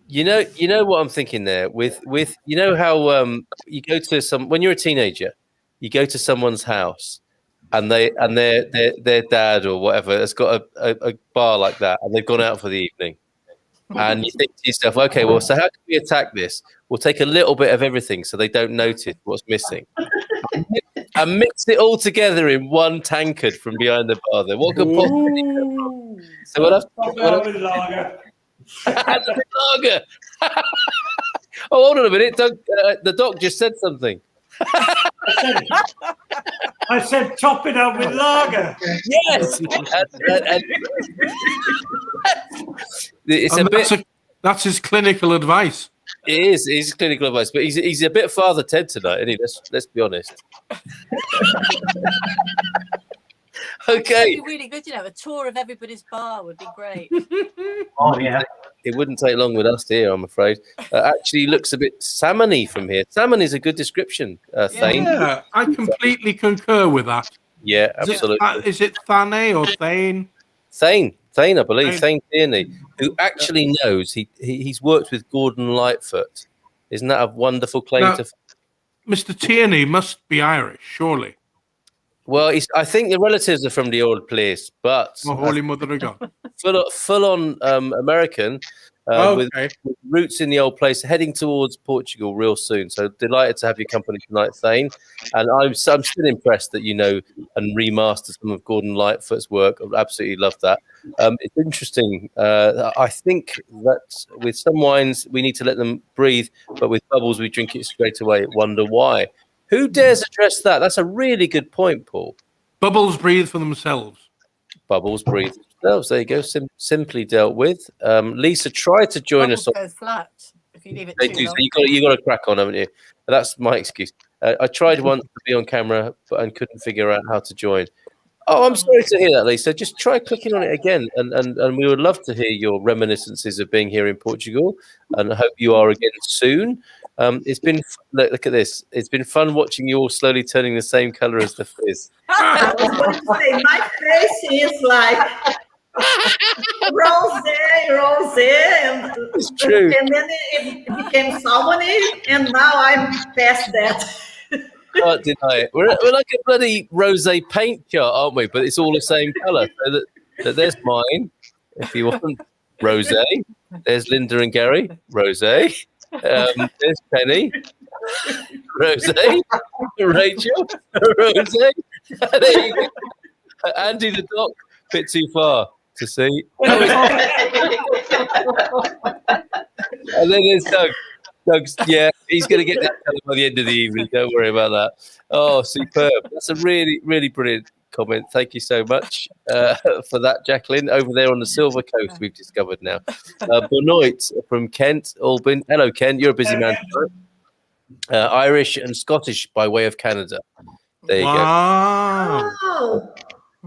you know what I'm thinking there with you know how you go to when you're a teenager, you go to someone's house and their dad or whatever has got a bar like that and they've gone out for the evening. And you think to yourself, okay, well, so how can we attack this? We'll take a little bit of everything so they don't notice what's missing. And mix it all together in one tankard from behind the bar there. What could possibly go wrong? So we'll have With lager. lager. Oh, hold on a minute. The doc just said something. I said top it up with lager. Yes. And it's And a bit. that's his clinical advice. It is. He's clinical advice, but he's a bit Father Ted tonight, isn't he? Let's be honest. Okay. It'd be really good, a tour of everybody's bar would be great. Oh yeah. It wouldn't take long with us here, I'm afraid. Actually, looks a bit salmony from here. Salmon is a good description, Thane. Yeah, I completely concur with that. Yeah, absolutely. Is it Thane or Thane? Thane, I believe, Thane Tierney, who actually knows he's worked with Gordon Lightfoot. Isn't that a wonderful claim Now, to? Mr. Tierney must be Irish, surely. Well, I think the relatives are from the old place, but Oh, Holy Mother of God. full on American. with roots in the old place, heading towards Portugal real soon. So delighted to have your company tonight, Thane. And I'm still impressed that you know and remastered some of Gordon Lightfoot's work. I absolutely love that. It's interesting. I think that with some wines, we need to let them breathe, but with bubbles, we drink it straight away. Wonder why. Who dares address that? That's a really good point, Paul. Bubbles breathe for themselves. Bubbles breathe themselves. There you go. Simply dealt with. Lisa, try to join us. Goes flat if you leave it They too do. long. So you got to crack on, haven't you? That's my excuse. I tried once to be on camera, and couldn't figure out how to join. Oh, I'm sorry to hear that, Lisa. Just try clicking on it again, and we would love to hear your reminiscences of being here in Portugal, and I hope you are again soon. It's been look at this. It's been fun watching you all slowly turning the same color as the fizz. I was going to say, my face is like rose, and It's true. And then it became salmon, and now I'm past that. Can't deny it. We're like a bloody rosé paint chart, aren't we? But it's all the same colour. So that there's mine, if you want, rosé. There's Linda and Gary, rosé. There's Penny, rosé. Rachel, rosé. There you go. Andy the Doc, bit too far to see. And then there's Doug. Doug's, yeah, he's going to get that colour by the end of the evening. Don't worry about that. Oh, superb. That's a really, really brilliant comment. Thank you so much for that, Jacqueline. Over there on the Silver Coast, we've discovered now. Benoit from Kent, Albin. Hello, Kent. You're a busy man tonight. Irish and Scottish by way of Canada. There you go. Oh,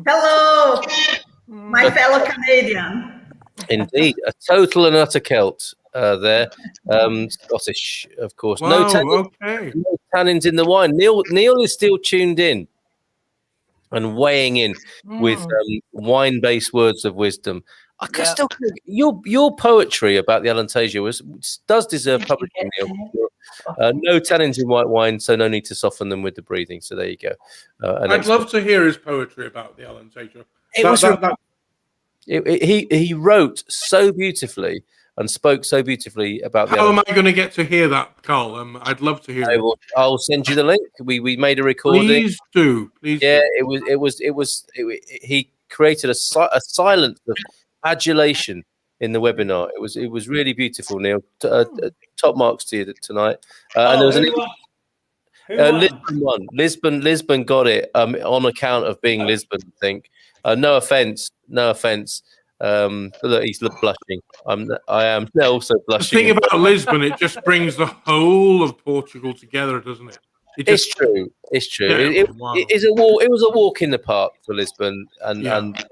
hello, my fellow Canadian. Indeed. A total and utter Celt. There, Scottish, of course. Wow, No tannins in the wine. Neil is still tuned in and weighing in with wine-based words of wisdom. I can still your poetry about the Alentejo does deserve publishing, Neil. No tannins in white wine, so no need to soften them with the breathing. So there you go. I'd love to hear his poetry about the Alentejo. He wrote so beautifully and spoke so beautifully about. How am I going to get to hear that, Carl? I'd love to hear. I'll send you the link. We made a recording. Please do. Please. Yeah, do. He created a silence of adulation in the webinar. It was really beautiful, Neil. Top marks to you tonight. And there was Lisbon won. Lisbon got it on account of being Lisbon. I think. No offense. Look, he's blushing. I am also blushing. The thing about Lisbon, it just brings the whole of Portugal together, doesn't it? It's true. Yeah, it was a walk in the park for Lisbon, and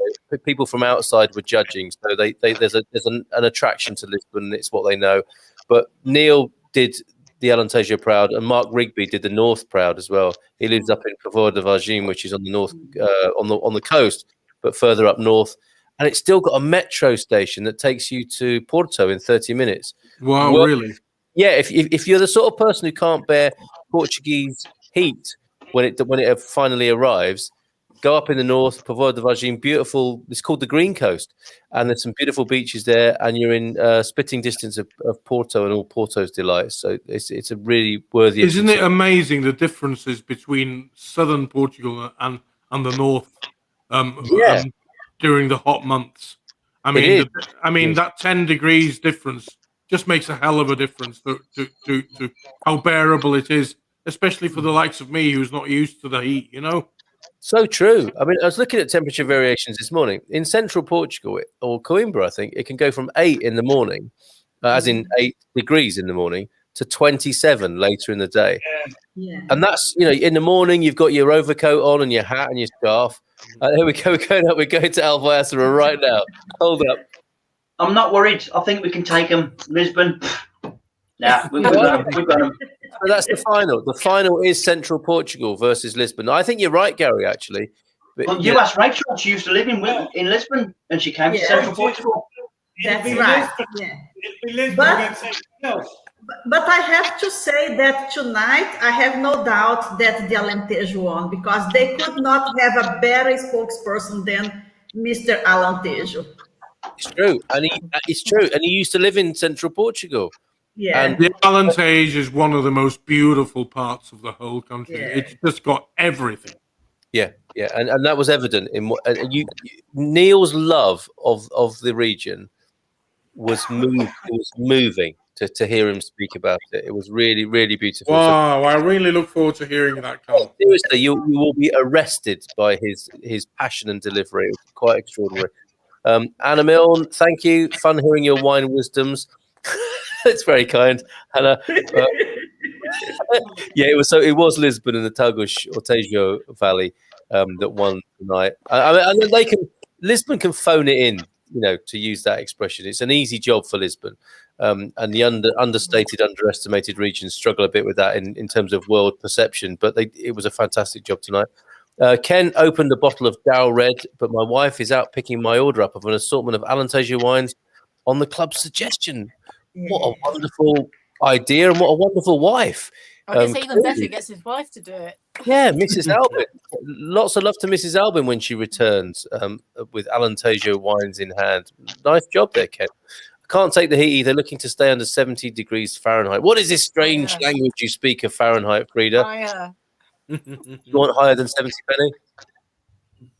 people from outside were judging. So there's an attraction to Lisbon. It's what they know. But Neil did the Alentejo proud, and Mark Rigby did the North proud as well. He lives up in Favour de Varginha, which is on the north, on the coast, but further up north. And it's still got a metro station that takes you to Porto in 30 minutes. Wow, really? Yeah, if you're the sort of person who can't bear Portuguese heat when it finally arrives, go up in the north, Favour de Varginha, beautiful. It's called the Green Coast, and there's some beautiful beaches there, and you're in spitting distance of Porto and all Porto's delights. So it's a really worthy. Isn't it amazing the differences between southern Portugal and the north? During the hot months, I mean that 10 degrees difference just makes a hell of a difference to how bearable it is, especially for the likes of me who's not used to the heat. So true. I mean, I was looking at temperature variations this morning in central Portugal or Coimbra. I think it can go from 8 in the morning, as in 8 degrees in the morning, to 27 later in the day. And that's in the morning you've got your overcoat on and your hat and your scarf. Here we go. We're going to Alvasra right now. Hold up. I'm not worried. I think we can take them. Lisbon. Nah, we've got them. So that's the final. The final is Central Portugal versus Lisbon. I think you're right, Gary. Actually, Well, you asked Rachel. She used to live in Lisbon, and she came to Central Portugal. That's right. But I have to say that tonight I have no doubt that the Alentejo won, because they could not have a better spokesperson than Mr. Alentejo. It's true, and it's true, and he used to live in central Portugal. Yeah. And The Alentejo is one of the most beautiful parts of the whole country. Yeah. It's just got everything. yeah, and that was evident in what Neil's love of the region was moving to hear him speak about it. It was really, really beautiful. Wow, I really look forward to hearing that, Carl. Seriously, you will be arrested by his passion and delivery. It was quite extraordinary. Anna Milne, thank you. Fun hearing your wine wisdoms. It's very kind, Hannah. Yeah, it was Lisbon and the Tagus or Tejo Valley that won tonight. I mean, Lisbon can phone it in, to use that expression. It's an easy job for Lisbon, and the understated, underestimated regions struggle a bit with that in terms of world perception. But it was a fantastic job tonight. Ken opened a bottle of Dow Red, but my wife is out picking my order up of an assortment of Alentejo wines on the club's suggestion. What a wonderful idea and what a wonderful wife. I guess even better, he gets his wife to do it. Yeah, Mrs. Albin. Lots of love to Mrs. Albin when she returns with Alentejo wines in hand. Nice job there, Ken. Can't take the heat either, looking to stay under 70 degrees Fahrenheit. What is this strange language you speak of Fahrenheit, Frida? You want higher than 70, Penny?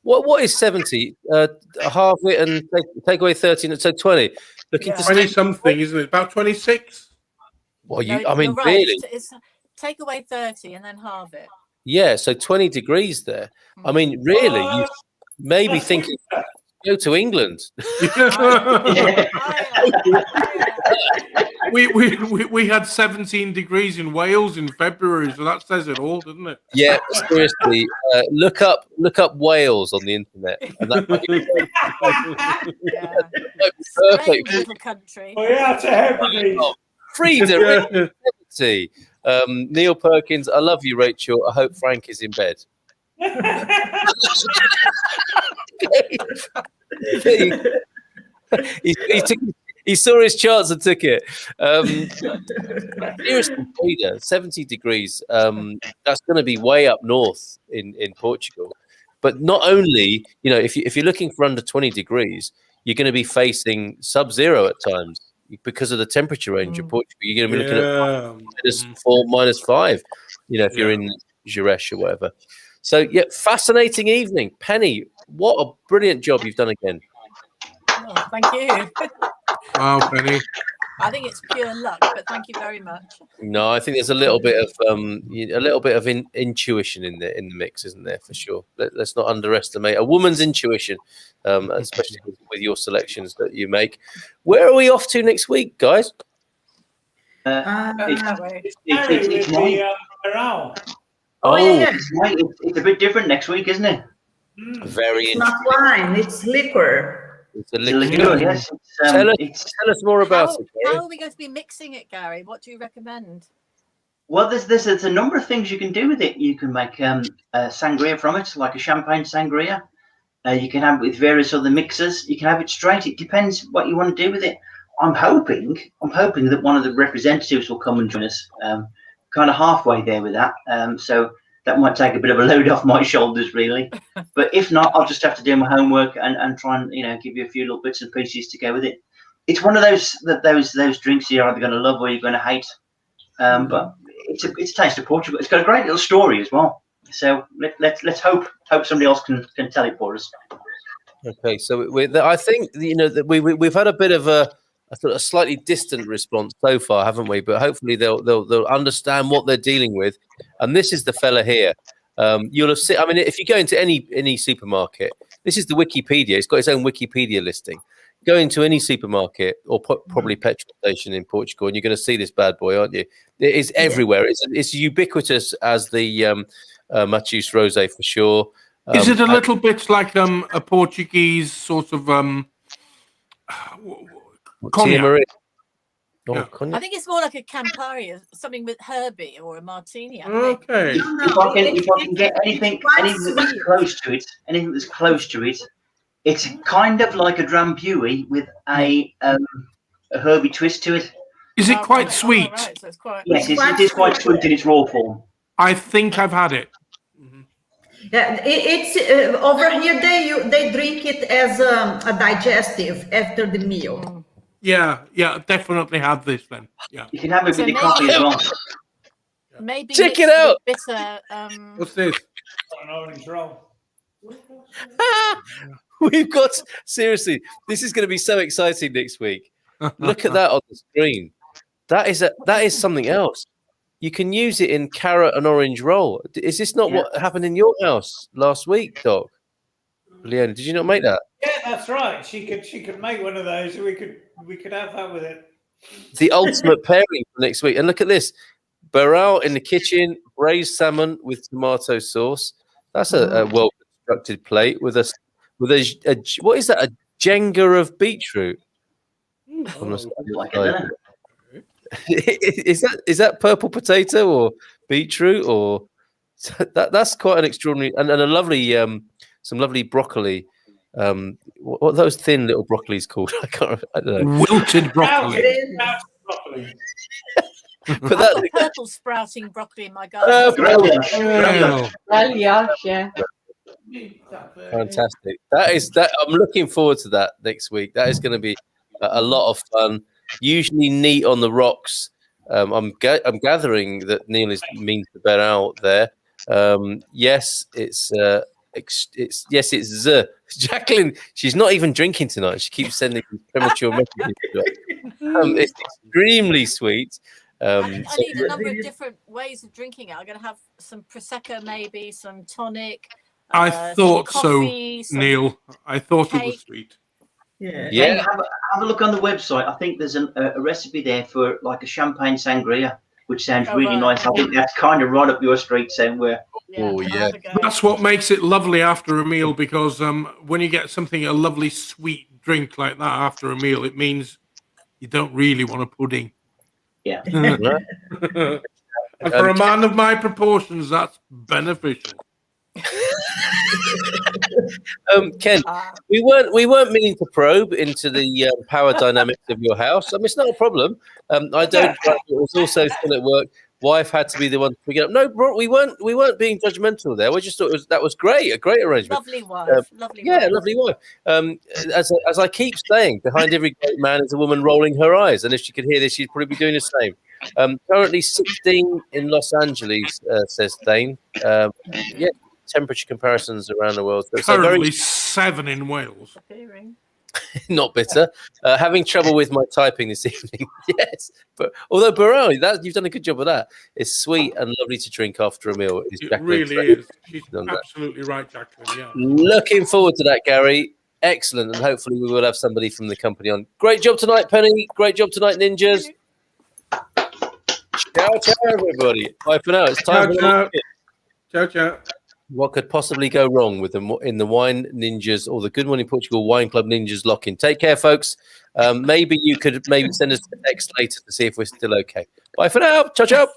What is 70? Half it and take away 13, so 20. Looking to 20 something, isn't it? About 26? Well, No, I mean, you're right. really? It's take away 30 and then halve it. Yeah, so 20 degrees there. I mean, really, you maybe thinking go to England. We had 17 degrees in Wales in February, so that says it all, doesn't it? Yeah, seriously. Look up Wales on the internet. And that might be Strange perfect. little country. Oh, yeah, to everybody. Frida, Neil Perkins, I love you, Rachel. I hope Frank is in bed. He saw his chance and took it. Seriously, Frida, 70 degrees. That's going to be way up north in Portugal. But not only, if you're looking for under 20 degrees, you're going to be facing sub-zero at times because of the temperature range of Portugal. You're going to be looking at -4, -5, if you're in Jerez or whatever. So, yeah, fascinating evening. Penny, what a brilliant job you've done again. Oh, thank you. Wow, Penny. I think it's pure luck, but thank you very much. No, I think there's a little bit of intuition in the mix, isn't there? For sure. Let's not underestimate a woman's intuition, especially with your selections that you make. Where are we off to next week, guys? It's a bit different next week, isn't it? Very It's not wine, it's liquor. It's a liquor. Yes. Tell us more about it. How are we going to be mixing it, Gary? What do you recommend? Well, there's a number of things you can do with it. You can make sangria from it, like a champagne sangria. You can have it with various other mixers. You can have it straight. It depends what you want to do with it. I'm hoping that one of the representatives will come and join us, kind of halfway there with that. So that might take a bit of a load off my shoulders, really. But if not, I'll just have to do my homework and try and give you a few little bits and pieces to go with it. It's one of those drinks you're either going to love or you're going to hate. But it's a taste of Portugal. It's got a great little story as well. So let's hope somebody else can tell it for us. Okay, so I think that we've had a bit of a slightly distant response so far, haven't we? But hopefully they'll understand what they're dealing with. And this is the fella here. You'll have seen. I mean, if you go into any supermarket, this is the Wikipedia. It's got its own Wikipedia listing. Go into any supermarket or probably petrol station in Portugal, and you're going to see this bad boy, aren't you? It is everywhere. It's ubiquitous as the Matheus Rosé for sure. Is it a little bit like a Portuguese sort of cognac? Yeah. I think it's more like a Campari, something with Herbie or a martini. Okay. If I can get anything that's close to it, it's kind of like a Drambuie with a herby twist to it. Is it quite sweet? Right, so it's quite, yes, it is quite sweet in its raw form. I think I've had it. Yeah, it's over here. They drink it as a digestive after the meal. Yeah, definitely have this then. Yeah. You can have it So with your coffee as well. maybe Check it mixed out. with bitter. What's this? An orange roll. We've got, seriously, this is going to be so exciting next week. Look at that on the screen. That is something else. You can use it in carrot and orange roll. Is this not what happened in your house last week, Doc? Leona, did you not make that? Yeah, that's right. She could make one of those. We could have that with it. The ultimate pairing for next week. And look at this. Burrell in the kitchen, braised salmon with tomato sauce. That's a well-constructed plate with a what is that? A Jenga of beetroot. Is that purple potato or beetroot or that's quite an extraordinary and a lovely some lovely broccoli. What are those thin little broccolis called? I don't know. Wilted broccoli. Broccoli. But I've got purple sprouting broccoli in my garden. Well, yeah. Fantastic. That I'm looking forward to that next week. That is going to be a lot of fun. Usually neat on the rocks. I'm gathering that Neil means to bear out there. Yes, it's Jacqueline. She's not even drinking tonight. She keeps sending premature messages to us. It's extremely sweet. I need a number of different ways of drinking it. I'm going to have some prosecco, maybe some tonic. I thought coffee, so, Neil. I thought cake. it was sweet. Yeah. Have a look on the website. I think there's a recipe there for like a champagne sangria, which sounds really nice. I think that's kind of right up your street somewhere. Yeah. That's what makes it lovely after a meal, because when you get a lovely sweet drink like that after a meal, it means you don't really want a pudding. Yeah. And for a man of my proportions, that's beneficial. Ken, we weren't meaning to probe into the power dynamics of your house. I mean, it's not a problem. I don't. It was also still at work. Wife had to be the one to pick it up. No, we weren't being judgmental there. We just thought that was great, a great arrangement. Lovely wife, lovely wife. As I keep saying, behind every great man is a woman rolling her eyes, and if she could hear this, she'd probably be doing the same. Currently 16 in Los Angeles, says Thane. Temperature comparisons around the world. Currently 7 in Wales. Not bitter. Having trouble with my typing this evening. Yes, but although Burrell, you've done a good job of that. It's sweet and lovely to drink after a meal. It really is. She's absolutely right, Jacqueline. Yeah. Looking forward to that, Gary. Excellent, and hopefully we will have somebody from the company on. Great job tonight, Penny. Great job tonight, ninjas. Ciao, everybody. Bye for now. It's time. Ciao. What could possibly go wrong with them in the Wine Ninjas or the Good Morning Portugal Wine Club Ninjas lock-in? Take care, folks. Maybe you could send us a text later to see if we're still okay. Bye for now. Ciao.